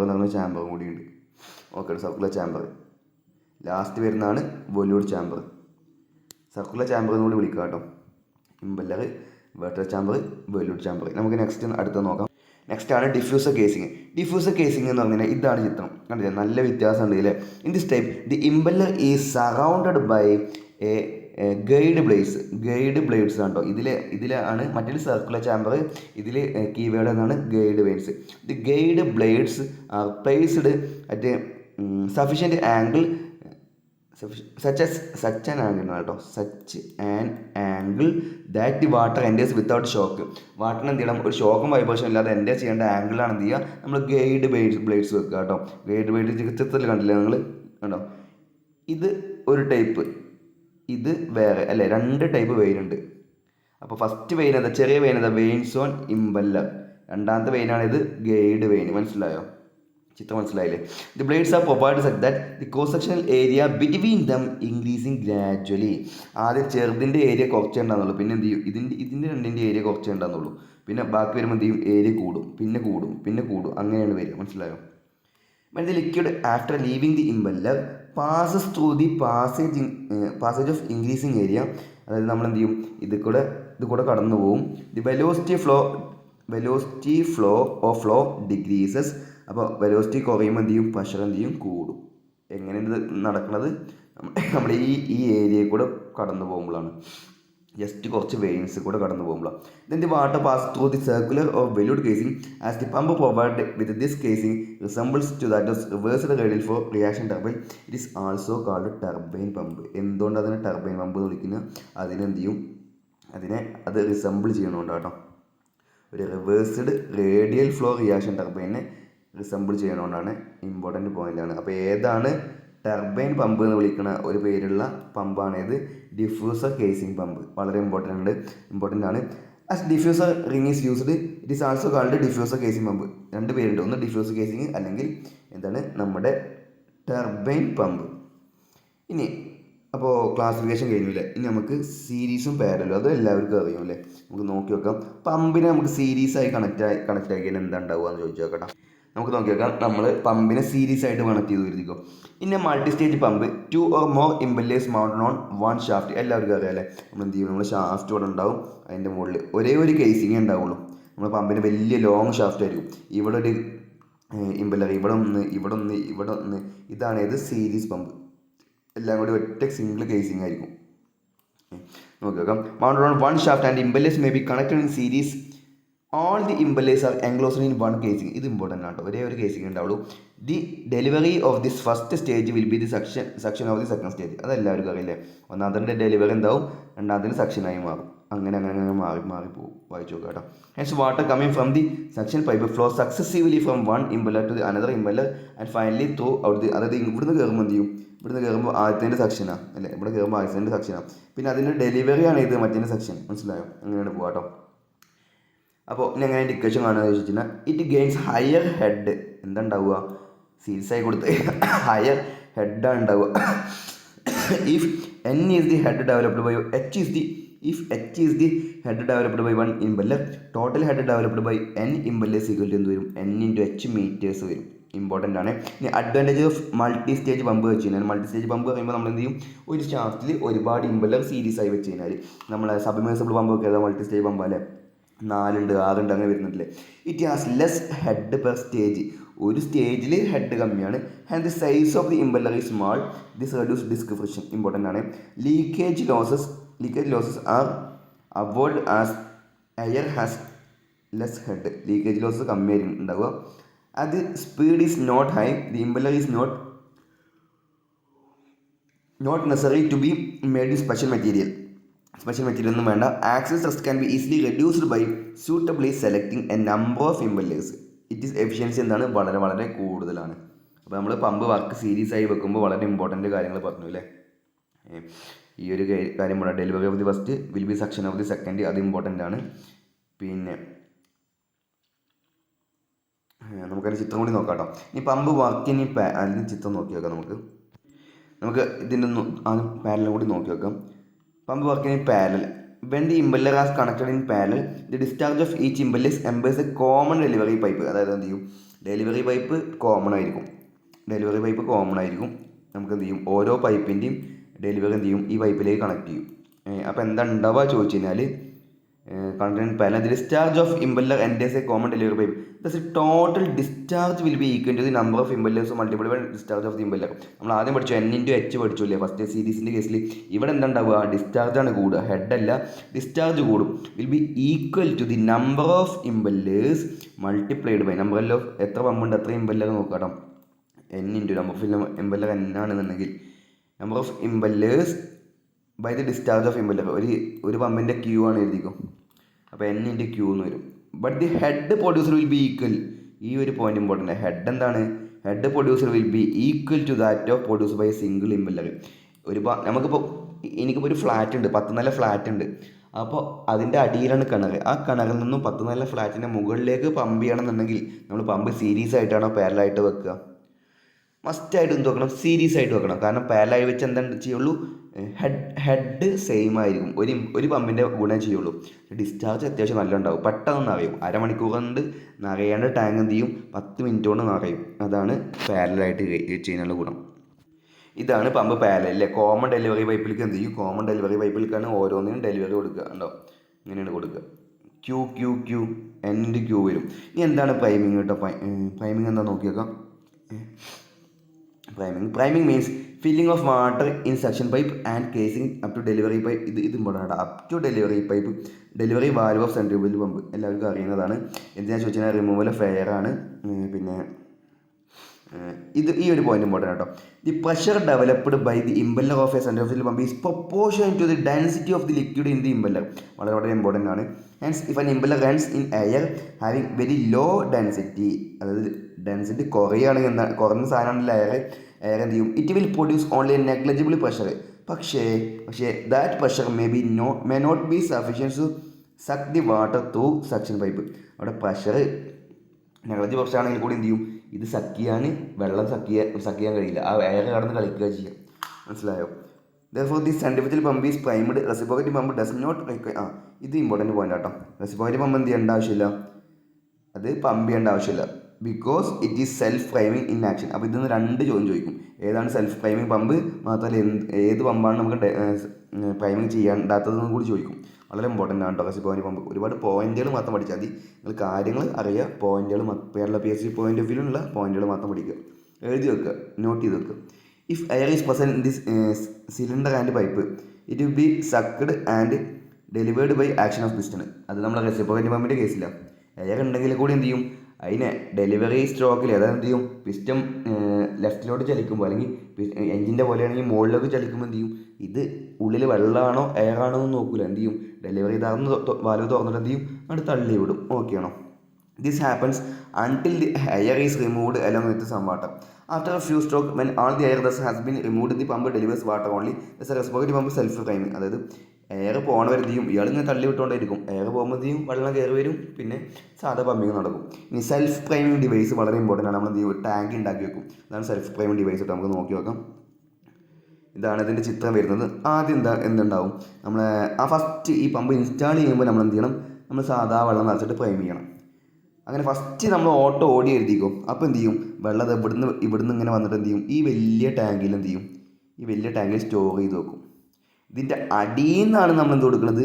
എന്ന് പറഞ്ഞ ചാമ്പറും കൂടിയുണ്ട്. ഓക്കെ, സർക്കുലർ ചാമ്പർ ലാസ്റ്റ് വരുന്നതാണ് വൊല്യൂട്ട് ചാമ്പർ. സർക്കുലർ ചാമ്പർ എന്ന് കൂടി വിളിക്കുക കേട്ടോ. Impeller, vertex chamber, volute chamber. നമുക്ക് അടുത്ത് നോക്കാം. നെക്സ്റ്റ് ആണ് ഡിഫ്യൂസർ കേസിങ്. ഡിഫ്യൂസർ കേസിങ് എന്ന് പറഞ്ഞാൽ ഇതാണ് ചിത്രം, കണ്ടില്ലേ, നല്ല വ്യത്യാസമുണ്ട് ഇതിൽ. In this type the impeller is surrounded by a guide blades ആണ് കേട്ടോ. ഇതിലാണ് മറ്റൊരു സർക്കുലർ ചാമ്പർ, ഇതിൽ കീവേഡ് എന്നാണ് guide vanes. The guide blades are placed at sufficient angle such an angle that the water enters without shock. വാട്ടറിന് എന്ത് ചെയ്യണം, ഒരു ഷോക്കും വൈബ്രേഷൻ ഇല്ലാതെ എൻ്റർ ചെയ്യേണ്ട ആംഗിളാണ് എന്ത് ചെയ്യുക, നമ്മൾ ഗൈഡ് ബ്ലേഡ്സ് വെക്കുക കേട്ടോ. ഗൈഡ് ബ്ലേഡ് ചിത്രത്തിൽ കണ്ടില്ലേ നിങ്ങൾ, കണ്ടോ, ഇത് ഒരു ടൈപ്പ്, ഇത് വേറെ അല്ലേ, രണ്ട് ടൈപ്പ് വെയിനുണ്ട്. അപ്പോൾ ഫസ്റ്റ് വെയിൻ എന്താ, ചെറിയ വെയിൻ എന്താ, വെയിൻസ് ഓൺ ഇമ്പല്ലർ. രണ്ടാമത്തെ വെയിനാണ് ഇത് ഗൈഡ് വെയിൻ. മനസ്സിലായോ, ചിത്രം മനസ്സിലായില്ലേ? The blades are provide such that the cross sectional area between them increasing gradually. ആദ്യം ചെറുതിൻ്റെ ഏരിയ കുറച്ചേ ഉണ്ടാകുന്നുള്ളൂ, പിന്നെ എന്ത് ചെയ്യും, ഇതിൻ്റെ രണ്ടിൻ്റെ ഏരിയ കുറച്ചേ ഉണ്ടാകുന്നുള്ളൂ, പിന്നെ ബാക്കി വരുമ്പോൾ എന്ത് ചെയ്യും, ഏരിയ കൂടും, പിന്നെ കൂടും, അങ്ങനെയാണ് വരിക. മനസ്സിലായോ? when the liquid after leaving the impeller passes through the passage of increasing area, അതായത് നമ്മൾ എന്ത് ചെയ്യും, ഇത് കൂടെ കടന്നു പോവും. The velocity flow decreases. അപ്പോൾ വെലോസിറ്റി കുറയുമ്പോൾ എന്ത് ചെയ്യും, പ്രഷർ എന്ത് ചെയ്യും, കൂടും. എങ്ങനെയാണ് ഇത് നടക്കുന്നത്? നമ്മൾ ഈ ഏരിയയിൽ കൂടെ കടന്നു പോകുമ്പോഴാണ്, ജസ്റ്റ് കുറച്ച് വെയിൻസ് കൂടെ കടന്നു പോകുമ്പോഴാണ്. Then the water pass through the circular or volute casing as the pump provide with this casing resembles to that of reversed radial flow reaction turbine. It is also called turbine pump. എന്തുകൊണ്ട് അതിനെ ടർബൈൻ പമ്പ് എന്ന് വിളിക്കുന്നത്? അതിനെന്ത് ചെയ്യും, അത് റിസംബിൾ ചെയ്യണോണ്ട് കേട്ടോ. ഒരു റിവേഴ്സ്ഡ് റേഡിയൽ ഫ്ലോ റിയാക്ഷൻ ടർബൈനെ റിസംബിൾ ചെയ്യണോണ്ടാണ്. ഇമ്പോർട്ടൻറ്റ് പോയിൻ്റാണ്. അപ്പോൾ ഏതാണ് ടർബൈൻ പമ്പ് എന്ന് വിളിക്കുന്ന ഒരു പേരുള്ള പമ്പാണ് ഇത്? Diffuser casing pump. വളരെ ഇമ്പോർട്ടൻ്റ് ആണ്. As diffuser ring is used, it is also called diffuser casing pump. രണ്ട് പേരുണ്ട്, ഒന്ന് ഡിഫ്യൂസർ കേസിംഗ് അല്ലെങ്കിൽ എന്താണ് നമ്മുടെ ടർബൈൻ പമ്പ്. ഇനി അപ്പോൾ ക്ലാസിഫിക്കേഷൻ കഴിഞ്ഞില്ലേ, ഇനി നമുക്ക് സീരീസും പാരലും, അത് എല്ലാവർക്കും അറിയും അല്ലേ. നമുക്ക് നോക്കി നോക്കാം. പമ്പിനെ നമുക്ക് സീരീസായി കണക്റ്റ് ആക്കിയാൽ എന്താ ഉണ്ടാവുക എന്ന് ചോദിച്ചു നോക്കട്ടെ. നമുക്ക് നോക്കി നോക്കാം. നമ്മൾ പമ്പിനെ സീരീസ് ആയിട്ട് കണക്ട് ചെയ്ത് കരുതിക്കോ. ഇന്ന multi stage pump 2 or more impellers mounted on 1 shaft. എല്ലാവർക്കും അറിയാം അല്ലേ. നമ്മൾ എന്ത് ചെയ്യും, നമ്മൾ ഷാഫ്റ്റ് ഇവിടെ ഉണ്ടാവും, അതിൻ്റെ മുകളിൽ ഒരേ ഒരു കേസിങ്ങേ ഉണ്ടാവുള്ളൂ. നമ്മൾ പമ്പിന് വലിയ ലോങ് ഷാഫ്റ്റ് ആയിരിക്കും. ഇവിടെ ഒരു ഇമ്പല്ലർ, ഇവിടെ ഒന്ന്. ഇതാണ് ഏത് സീരീസ് പമ്പ്. എല്ലാം കൂടി ഒറ്റ സിംഗിൾ കേസിങ് ആയിരിക്കും. നോക്കി നോക്കാം. Mounted on 1 shaft and impellers may be connected in series. All the impellers are enclosed in 1 casing. ഇത് ഇമ്പോർട്ടൻ്റ് ആണ്. ഒരേ ഒരു കേസിങ് ഉണ്ടാവുള്ളൂ. The delivery of this first stage will be the suction of the second stage. അതെല്ലാവർക്കും അറിയില്ലേ. ഒന്നാമത്തെ ഡെലിവറി എന്താവും, രണ്ടാമത്തിന് സെക്ഷനായി മാറും. അങ്ങനെ മാറിപ്പോകും. വായിച്ചു നോക്കുക കേട്ടോ. Hence water coming from the section pipe flow successively from 1 impeller to the another impeller and finally through out the. അതായത് ഇവിടുന്ന് കയറുമ്പോൾ എന്ത് ചെയ്യും, ഇവിടുന്ന് കയറുമ്പോൾ ആദ്യത്തിൻ്റെ സെക്ഷനാണ് അല്ലേ, ഇവിടെ കയറുമ്പോൾ ആദ്യത്തിൻ്റെ സെക്ഷനാണ്. പിന്നെ അതിൻ്റെ ഡെലിവറിയാണ് ഇത് മറ്റേ സെക്ഷൻ. മനസ്സിലായോ? അങ്ങനെയാണ് പോകാം കേട്ടോ. അപ്പോൾ ഇനി എങ്ങനെ ഡിക്വേഷൻ കാണുക വെച്ചിട്ടുണ്ടെങ്കിൽ, ഇറ്റ് ഗെയിൻസ് ഹയർ ഹെഡ്. എന്താ ഉണ്ടാവുക, സീരീസ് ആയി കൊടുത്ത് ഹയർ ഹെഡാണ് ഉണ്ടാവുക. If n is the head developed by h is the head developed by 1 impeller, total head developed by n impellers equal to എന്ത് വരും, n/h മീറ്റേഴ്സ് വരും. ഇമ്പോർട്ടൻ്റ് ആണ്. ഇനി advantage of multi stage pump വെച്ച് കഴിഞ്ഞാൽ, മൾട്ടി സ്റ്റേജ് പമ്പ് പറയുമ്പോൾ നമ്മൾ എന്ത് ചെയ്യും, ഒരു ഷാഫ്റ്റിൽ ഒരുപാട് ഇമ്പല്ലർ സീരീസ് ആയി വെച്ച് കഴിഞ്ഞാൽ, നമ്മളെ സബ്മേഴ്സിബിൾ പമ്പ് ഒക്കെ ഏതാ മൾട്ടി സ്റ്റേജ് പമ്പ് അല്ലേ, 4 ഉണ്ട് 6 ഉണ്ട് അങ്ങനെ വരുന്നില്ലേ. It has less head per stage. ഒരു സ്റ്റേജിൽ ഹെഡ് കമ്മിയാണ്. And the size of the impeller is small. This reduce disc friction. Important ആണ്. Leakage losses are avoid as air has less head. Leakage losses കമ്മിയായിരിക്കും ഉണ്ടാവുക. അത് speed is not high. The impeller is not necessary to be made in special material ഒന്നും വേണ്ട. Access rest can be easily reduced by suitably selecting a number of ഇമ്പല്ലേഴ്സ്. It is efficiency എന്താണ്, വളരെ കൂടുതലാണ്. അപ്പോൾ നമ്മൾ പമ്പ് വർക്ക് സീരീസ് ആയി വെക്കുമ്പോൾ വളരെ ഇമ്പോർട്ടൻ്റ് കാര്യങ്ങൾ പറഞ്ഞു അല്ലേ. ഈ ഒരു കാര്യം പറയാം. Delivery of the first will be section of the second. അത് ഇമ്പോർട്ടൻ്റ് ആണ്. പിന്നെ നമുക്കതിന് ചിത്രം കൂടി നോക്കാം കേട്ടോ. ഈ പമ്പ് വർക്കിന് അതിന് ചിത്രം നോക്കി വെക്കാം. നമുക്ക് ഇതിൻ്റെ ആദ്യം പാരലും കൂടി നോക്കി വെക്കാം. പമ്പ് വർക്കിന് parallel. When the impeller as connected in parallel, the discharge of each impeller embers A common delivery pipe. അതായത് എന്ത് ചെയ്യും, ഡെലിവറി പൈപ്പ് കോമൺ ആയിരിക്കും. നമുക്ക് എന്ത് ചെയ്യും, ഓരോ പൈപ്പിൻ്റെയും ഡെലിവറി എന്ത് ചെയ്യും, ഈ പൈപ്പിലേക്ക് കണക്ട് ചെയ്യും. അപ്പോൾ എന്താ ഉണ്ടാവുക ചോദിച്ചു കഴിഞ്ഞാൽ, connected in parallel the discharge of impeller enters a common delivery pipe. Thus total discharge will be equal to the number of impellers multiplied by discharge of the impeller. നമ്മൾ ആദ്യം പഠിച്ചു n/h പഠിച്ചു അല്ലേ ഫസ്റ്റ് സീരീസിൻ്റെ കേസിൽ. ഇവിടെ എന്താ ഉണ്ടാവുക, ഡിസ്ചാർജാണ് കൂടുക, ഹെഡല്ല ഡിസ്ചാർജ് കൂടും. Will be equal to the number of impellers multiplied by number of എത്ര പമ്പുണ്ട് അത്ര ഇമ്പല്ലർ നോക്കാം കേട്ടോ. n into number of impeller n ആണെന്നുണ്ടെങ്കിൽ number of impellers by the discharge of impeller. ഒരു പമ്പിൻ്റെ ക്യൂ ആണ് എഴുതിക്കും. അപ്പോൾ n ഇൻറ്റു ക്യൂ എന്ന് വരും. But the head producer will be equal. ഈ ഒരു പോയിന്റ് ഇമ്പോർട്ടൻ്റ്. ഹെഡ് എന്താണ്, head producer will be equal to that of produce by single impeller. എനിക്കിപ്പോൾ ഒരു ഫ്ലാറ്റ് ഉണ്ട്, 10 നില ഫ്ലാറ്റ് ഉണ്ട്. അപ്പോൾ അതിൻ്റെ അടിയിലാണ് കിണർ. ആ കിണറിൽ നിന്നും 10 നില ഫ്ലാറ്റിൻ്റെ മുകളിലേക്ക് പമ്പ് ചെയ്യണമെന്നുണ്ടെങ്കിൽ നമ്മൾ പമ്പ് സീരീസ് ആയിട്ടാണോ പാരലായിട്ട് വെക്കുക? മസ്റ്റായിട്ട് എന്ത് വെക്കണം, സീരീസ് ആയിട്ട് വെക്കണം. കാരണം പാരലായി വെച്ച് എന്താണ് ചെയ്യുള്ളൂ, ഹെഡ് സെയിം ആയിരിക്കും. ഒരു പമ്പിൻ്റെ ഗുണം ചെയ്യുള്ളൂ. ഡിസ്ചാർജ് അത്യാവശ്യം നല്ല ഉണ്ടാവും. പെട്ടെന്ന് നിറയും. അരമണിക്കൂർ കൊണ്ട് നിറയേണ്ട ടാങ്ക് എന്ത് ചെയ്യും, 10 മിനിറ്റ് കൊണ്ട് നിറയും. അതാണ് പാരലായിട്ട് ചെയ്യുന്നുള്ള ഗുണം. ഇതാണ് പമ്പ് പാരലൽ അല്ലേ. കോമൺ ഡെലിവറി പൈപ്പിലേക്ക് എന്ത് ചെയ്യും, കോമൺ ഡെലിവറി പൈപ്പിലേക്കാണ് ഓരോന്നിനും ഡെലിവറി കൊടുക്കുക. ഉണ്ടോ, ഇങ്ങനെയാണ് കൊടുക്കുക. Q Q Q and Q വരും. ഇനി എന്താണ് പ്രൈമിങ് കേട്ടോ. പ്രൈമിങ് എന്താ നോക്കിയേക്കാം. Priming means filling of water in suction pipe and casing up to delivery pipe. ഇത് important. Up to delivery pipe, delivery valve of centrifugal pump എല്ലാവർക്കും അറിയുന്നതാണ്. എന്തിനാണെന്ന് ചോദിച്ചാൽ റിമൂവൽ ഓഫ് എയർ ആണ്. പിന്നെ ഈ ഒരു പോയിന്റ് ഇമ്പോർട്ടൻ്റ് കേട്ടോ. The pressure developed by the impeller of a centrifugal pump is proportion to the density of the liquid in the impeller. വളരെ ഇമ്പോർട്ടൻ്റ് ആണ്. Hence if an impeller runs in air having very low density, അതായത് ഡെൻസിറ്റി കുറയുകയാണെങ്കിൽ കുറഞ്ഞ സാധനമാണെങ്കിൽ എയർ എന്ത് ചെയ്യും, it will produce only a negligible pressure. പക്ഷേ that pressure may not be sufficient to suck the water through suction pipe. അവിടെ പ്രഷർ നെഗ്ലിജിബിൾ പ്രഷർ ആണെങ്കിൽ കൂടി എന്ത് ചെയ്യും, ഇത് വെള്ളം സക്ക് ചെയ്യാൻ കഴിയില്ല. ആ എയർ കടന്ന് കളിക്കുക ചെയ്യുക. മനസ്സിലായോ? Therefore, the centrifugal pump is primed. Reciprocating pump does not require. ഇത് ഇമ്പോർട്ടൻറ്റ് പോയിന്റ് കേട്ടോ. റെസിപ്രോക്കേറ്റിംഗ് പമ്പ് എന്ത് ചെയ്യേണ്ട ആവശ്യമില്ല, അത് പമ്പ് ചെയ്യേണ്ട ആവശ്യമില്ല. Because it is self priming in action. അപ്പോൾ ഇതിൽ നിന്ന് 2 ചോദ്യം ചോദിക്കും. ഏതാണ് സെൽഫ് പ്രൈമിങ് പമ്പ്, മാത്രമല്ല ഏത് പമ്പാണ് നമുക്ക് പ്രൈമിങ് ചെയ്യേണ്ടാത്തതെന്നും കൂടി ചോദിക്കും. വളരെ ഇമ്പോർട്ടൻ്റ് ആണ് കേട്ടോ റെസിപ്രോക്കേറ്റിംഗ് പമ്പ്. ഒരുപാട് പോയിന്റുകൾ മാത്രം പഠിച്ചാൽ മതി. നിങ്ങൾ കാര്യങ്ങൾ അറിയുക, പോയിന്റുകൾ കേരള PSC പോയിന്റ് ഓഫ് വ്യൂവിലുള്ള പോയിന്റുകൾ മാത്രം പഠിക്കുക, എഴുതി വെക്കുക, നോട്ട് ചെയ്ത് വെക്കുക. If air is present in this cylinder and pipe, it will be sucked and delivered by action of piston. അത് നമ്മൾ റെസിപ്രോക്കേറ്റിംഗ് പമ്പിൻ്റെ കേസില്ല. എയർ ഉണ്ടെങ്കിൽ കൂടി എന്ത് ചെയ്യും, അതിനെ ഡെലിവറി സ്ട്രോക്കിൽ അതായത് എന്ത് ചെയ്യും, പിസ്റ്റം ലെഫ്റ്റിലോട്ട് ചലിക്കുമ്പോൾ അല്ലെങ്കിൽ എഞ്ചിൻ്റെ പോലെയാണെങ്കിൽ മുകളിലേക്ക് ചലിക്കുമ്പോൾ എന്ത് ചെയ്യും, ഇത് ഉള്ളിൽ വെള്ളമാണോ എയർ ആണോ എന്ന് നോക്കൂല. എന്ത് ചെയ്യും, ഡെലിവറി വാൽവ് തുറന്നിട്ട് എന്ത് ചെയ്യും, അവിടെ തള്ളി വിടും. ഓക്കെ ആണോ? This happens until the air is removed along with some water. After a few strokes, when all the air thus has been removed, the pump delivers water only. This is a reciprocating pump self-priming. അതായത് എയർ പോകണ വരെ ചെയ്യും, ഇയാളിങ്ങനെ തള്ളി വിട്ടുകൊണ്ടായിരിക്കും. എയർ പോകുമ്പോൾ ചെയ്യും, വെള്ളം കയറി വരും, പിന്നെ സാധാ പമ്പിങ് നടക്കും. ഇനി സെൽഫ് പ്രൈമിങ് ഡിവൈസ് വളരെ ഇമ്പോർട്ടൻ്റ് ആണ്. നമ്മൾ എന്ത് ചെയ്യും, ടാങ്ക് ഉണ്ടാക്കി വെക്കും. അതാണ് സെൽഫ് പ്രൈമിങ് ഡിവൈസ് കേട്ടോ. നമുക്ക് നോക്കി നോക്കാം. ഇതാണ് ഇതിൻ്റെ ചിത്രം വരുന്നത്. ആദ്യം എന്തുണ്ടാവും, നമ്മൾ ഫസ്റ്റ് ഈ പമ്പ് ഇൻസ്റ്റാൾ ചെയ്യുമ്പോൾ നമ്മൾ എന്ത് ചെയ്യണം, നമ്മൾ സാധാ വെള്ളം നിറച്ചിട്ട് പ്രൈം ചെയ്യണം. അങ്ങനെ ഫസ്റ്റ് നമ്മൾ ഓട്ടോ ഓടി എഴുതിക്കും. അപ്പോൾ എന്ത് ചെയ്യും, വെള്ളം ഇവിടുന്ന് ഇങ്ങനെ വന്നിട്ട് എന്ത് ചെയ്യും, ഈ വലിയ ടാങ്കിൽ എന്ത് ചെയ്യും, ഈ വലിയ ടാങ്കിൽ സ്റ്റോർ ചെയ്ത് വെക്കും. ഇതിൻ്റെ അടിയിൽ നിന്നാണ് നമ്മൾ എന്ത് കൊടുക്കുന്നത്,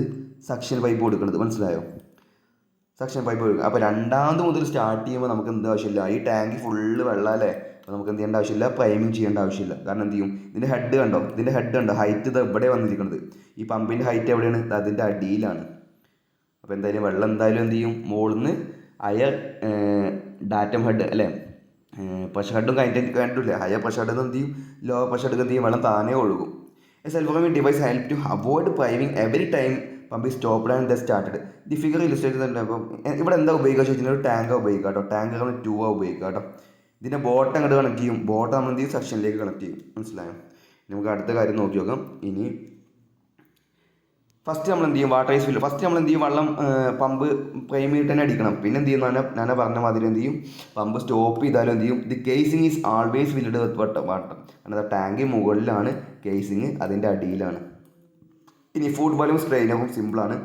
സക്ഷൻ പൈപ്പ് കൊടുക്കുന്നത്. മനസ്സിലായോ? സക്ഷൻ പൈപ്പ് കൊടുക്കുക. അപ്പോൾ രണ്ടാമത് മുതൽ സ്റ്റാർട്ട് ചെയ്യുമ്പോൾ നമുക്ക് എന്ത് ആവശ്യമില്ല, ഈ ടാങ്ക് ഫുള്ള് വെള്ളം അല്ലേ, അപ്പോൾ നമുക്ക് എന്ത് ചെയ്യേണ്ട ആവശ്യമില്ല, പ്രൈമിങ് ചെയ്യേണ്ട ആവശ്യമില്ല. കാരണം എന്ത് ചെയ്യും, ഇതിൻ്റെ ഹെഡ് കണ്ടോ, ഹൈറ്റ് ഇത് ഇവിടെ വന്നിരിക്കുന്നത്. ഈ പമ്പിൻ്റെ ഹൈറ്റ് എവിടെയാണ്, അതിൻ്റെ അടിയിലാണ്. അപ്പോൾ എന്തായാലും വെള്ളം എന്തായാലും എന്ത് ചെയ്യും, മുകളിൽ നിന്ന് ഹയർ ഡാറ്റം ഹെഡ് അല്ലേ, പ്രഷർ ഹെഡും കണ്ടിട്ടില്ലേ, ഹയർ പ്രഷർ ഹെഡ് എന്ത് ചെയ്യും, ലോ പ്രഷർ ഹെഡ് എന്ത് ചെയ്യും, വെള്ളം താനേ ഒഴുകും. A self priming device help to avoid priming every time pump stopped and the started. The figure illustrate ചെയ്യുന്നുണ്ട്. അപ്പം ഇവിടെ എന്താ ഉപയോഗിക്കുക ചോദിച്ചാൽ ഒരു ടാങ്കാണ് ഉപയോഗിക്കുക കേട്ടോ. ടാങ്ക് 2 ഉപയോഗിക്കുക കേട്ടോ. ഇതിൻ്റെ ബോട്ടം അങ്ങോട്ട് കണക്ട് ചെയ്യും. ബോട്ടം നമ്മൾ എന്ത് ചെയ്യും, സെക്ഷനിലേക്ക് കണക്ട് ചെയ്യും. മനസ്സിലായോ? നമുക്ക് അടുത്ത കാര്യം നോക്കി നോക്കാം. ഇനി ഫസ്റ്റ് നമ്മൾ എന്ത് ചെയ്യും, വാട്ടർ ഈസ് ഫില്ല്. ഫസ്റ്റ് നമ്മൾ എന്ത് ചെയ്യും, വെള്ളം പമ്പ് പ്രൈം ചെയ്തിട്ട് തന്നെ അടിക്കണം. പിന്നെ എന്ത് ചെയ്യും, ഞാൻ പറഞ്ഞ മാതിരി എന്ത് ചെയ്യും, പമ്പ് സ്റ്റോപ്പ് ചെയ്താലും എന്ത് ചെയ്യും, the casing is always filled with water. കാരണം ടാങ്ക് മുകളിലാണ്, കേസിങ് അതിൻ്റെ അടിയിലാണ്. ഇനി ഫുഡ് വാൽവും സ്ട്രെയിനറും സിമ്പിളാണ്,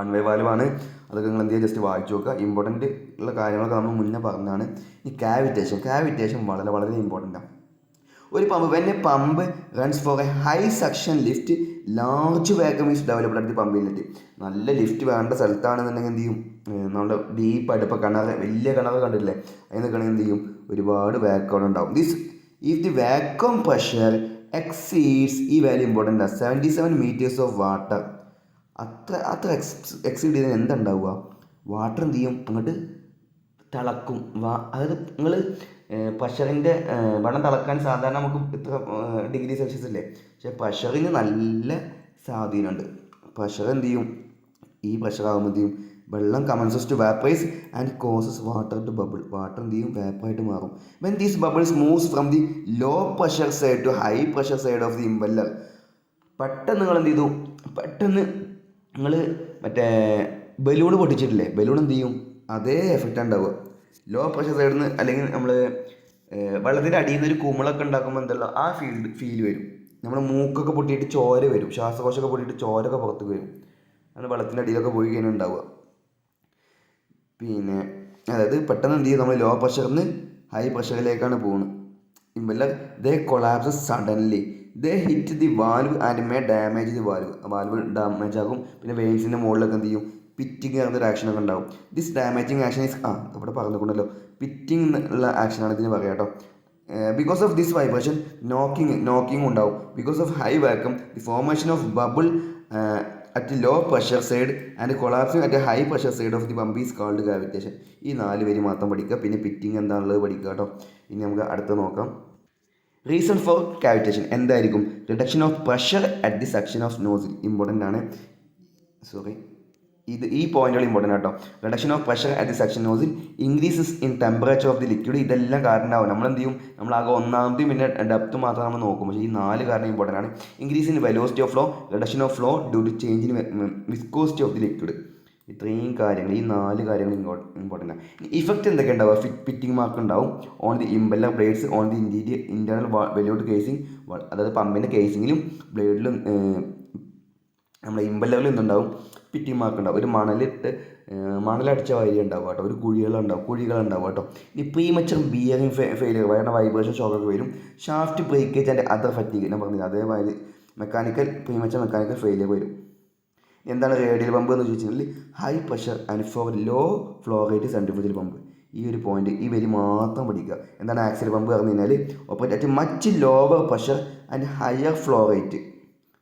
1 വേ വാൽവാണ്. അതൊക്കെ നിങ്ങൾ എന്ത് ചെയ്യുക, ജസ്റ്റ് വായിച്ചു നോക്കുക. ഇമ്പോർട്ടൻ്റ് ഉള്ള കാര്യങ്ങളൊക്കെ നമ്മൾ മുന്നേ പറഞ്ഞതാണ്. ഈ കാവിറ്റേഷൻ വളരെ ഇമ്പോർട്ടൻ്റാണ്. ഒരു pump when a pump runs for a high suction lift large vacuum is developed at the pump inlet. നല്ല ലിഫ്റ്റ് വേണ്ട സ്ഥലത്താണെന്നുണ്ടെങ്കിൽ എന്ത് ചെയ്യും, നമ്മുടെ ഡീപ്പായിട്ട് ഇപ്പോൾ വലിയ കിണർ കണ്ടിട്ടില്ലേ, അതിൽ നിൽക്കണമെങ്കിൽ എന്ത് ചെയ്യും, ഒരുപാട് വാക്യൂം ഉണ്ടാവും. If the vacuum pressure exceeds, ഈ വാല്യൂ ഇമ്പോർട്ടൻ്റ് ആണ്, 77 മീറ്റേഴ്സ് ഓഫ് വാട്ടർ. അത്ര എക്സീഡ് ചെയ്താൽ എന്തുണ്ടാവുക, വാട്ടർ എന്ത് ചെയ്യും, അങ്ങോട്ട് തിളക്കും. അതായത് നിങ്ങൾ പ്രഷറിൻ്റെ വെള്ളം തിളക്കാൻ സാധാരണ നമുക്ക് ഇത്ര ഡിഗ്രി സെൽഷ്യസ് അല്ലേ, പക്ഷേ പ്രഷറിന് നല്ല സ്വാധീനമുണ്ട്. പ്രഷർ എന്ത് ചെയ്യും, ഈ പ്രഷർ ആകുമ്പോൾ എന്ത് ചെയ്യും, വെള്ളം commences to vaporise and causes water to bubble. Water എന്ത് ചെയ്യും, വാപ്പറായിട്ട് മാറും. When these bubbles moves from the low pressure side to high pressure side of the impeller. പെട്ടെന്ന് നിങ്ങൾ എന്ത് ചെയ്തു, നിങ്ങൾ മറ്റേ ബലൂൺ പൊട്ടിച്ചിട്ടില്ലേ, ബലൂൺ എന്ത് ചെയ്യും, അതേ എഫക്റ്റ് ഉണ്ടാവുക. ലോ പ്രഷർ സൈഡിൽ നിന്ന് അല്ലെങ്കിൽ നമ്മൾ വെള്ളത്തിൻ്റെ അടിയിൽ നിന്ന് ഒരു കുമിളൊക്കെ ഉണ്ടാക്കുമ്പോൾ എന്തല്ലോ ആ ഫീൽ വരും. നമ്മുടെ മൂക്കൊക്കെ പൊട്ടിയിട്ട് ചോര വരും, ശ്വാസകോശമൊക്കെ പൊട്ടിയിട്ട് ചോരൊക്കെ പുറത്തേക്ക് വരും. അത് വെള്ളത്തിൻ്റെ അടിയിലൊക്കെ പോയി കഴിഞ്ഞാൽ ഉണ്ടാവുക. പിന്നെ അതായത് പെട്ടെന്ന് എന്ത് ചെയ്യും, നമ്മൾ ലോ പ്രഷറിൽ ഹൈ പ്രഷറിലേക്കാണ് പോകുന്നത്. Impeller they collapse suddenly, they hit the valve and may damage the valve damage ആകും. പിന്നെ വെയിൻസിൻ്റെ മുകളിലൊക്കെ എന്ത് ചെയ്യും, പിറ്റിങ് എന്നൊരു ആക്ഷനൊക്കെ ഉണ്ടാവും. ദിസ് ഡാമേജിങ് ആക്ഷൻ ഈസ് ഇവിടെ പറഞ്ഞിട്ടുണ്ടല്ലോ, പിറ്റിങ് ഉള്ള ആക്ഷനാണ് ഇതിന് പറയാം കേട്ടോ. Because of this vibration knocking ഉണ്ടാവും. Because of high vacuum the formation of bubble at low pressure side and collapsing at high pressure side of the pump is called cavitation. ഈ 4 പേര് മാത്രം പഠിക്കുക. പിന്നെ പിറ്റിങ് എന്താണുള്ളത് പഠിക്കുക കേട്ടോ. ഇനി നമുക്ക് അടുത്ത് നോക്കാം. റീസൺ ഫോർ കാവിറ്റേഷൻ എന്തായിരിക്കും? Reduction of pressure at the suction of nozzle. Important ആണ്, ഈ പോയിന്റുകൾ ഇമ്പോർട്ടൻ്റ് ആട്ടോ. Reduction of pressure at the section nozzle, increases in temperature of the liquid. ഇതെല്ലാം കാരണമാവും. നമ്മളെന്ത് ചെയ്യും, നമ്മളാകെ ഒന്നാമത്തെയും പിന്നെ ഡെപ്ത് മാത്രം നമ്മൾ നോക്കും. പക്ഷേ ഈ 4 കാരണം ഇമ്പോർട്ടൻ്റ് ആണ്. Increase in velocity of flow, reduction of flow due to change in viscosity of the liquid. ഇത്രയും കാര്യങ്ങൾ, ഈ 4 കാര്യങ്ങൾ ഇമ്പോർട്ടൻ്റ് ആണ്. ഇഫക്റ്റ് എന്തൊക്കെ ഉണ്ടാവുക? ഫിറ്റിംഗ് മാർക്ക് ഉണ്ടാവും on the impeller blades on the internal volute casing. അതായത് പമ്പിൻ്റെ കേസിങ്ങിലും ബ്ലേഡിലും നമ്മുടെ ഇമ്പല്ലറിൽ എന്തുണ്ടാവും, പിറ്റിംഗ് മാർക്ക് ഉണ്ടാവും. ഒരു മണലടിച്ച വരി ഉണ്ടാവും കേട്ടോ, ഒരു കുഴികളുണ്ടാവും കേട്ടോ. ഇനി പ്രീമച്ചർ ബിയറിംഗ് ഫെയിലിയർ, വയറിൻ്റെ വൈബ്രേഷൻ ഷോക്കൊക്കെ വരും. Shaft breakage and other fatigue ഞാൻ പറഞ്ഞില്ല, അതേമാതിരി പ്രീമച്ചർ മെക്കാനിക്കൽ ഫെയിലിയർ വരും. എന്താണ് റേഡിയൽ പമ്പ് എന്ന് ചോദിച്ചിട്ടുണ്ടെങ്കിൽ, high pressure and for low flow rate centrifugal pump. ഈ ഒരു പോയിന്റ്, ഈ വരി മാത്രം പഠിക്കുക. എന്താണ് ആക്സിൽ പമ്പ് പറഞ്ഞു കഴിഞ്ഞാൽ, operate at much lower pressure and higher flow rate.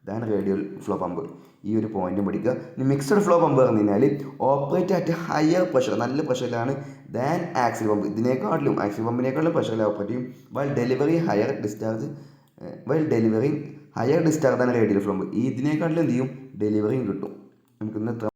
ഇതാണ് റേഡിയൽ ഫ്ലോ പമ്പ്. ഈ ഒരു പോയിന്റും പഠിക്കുക. ഇനി മിക്സഡ് ഫ്ലോ പമ്പ് പറഞ്ഞു കഴിഞ്ഞാൽ, ഓപ്പറേറ്റ് അറ്റ് ഹയർ പ്രഷർ, നല്ല പ്രഷറിലാണ് ദാൻ ആക്സിൽ പമ്പ്. ആക്സിൽ പമ്പിനേക്കാളും പ്രഷറിൽ ഓപ്പറേറ്റ് ചെയ്യും. വൈൽ ഡെലിവറിങ് ഹയർ ഡിസ്ചാർജ് ആണ് റേഡിയൽ ഫ്ലോ പമ്പ്. ഇതിനേക്കാട്ടിലും എന്ത് ചെയ്യും, ഡെലിവറിയും കിട്ടും. നമുക്കിന്ന്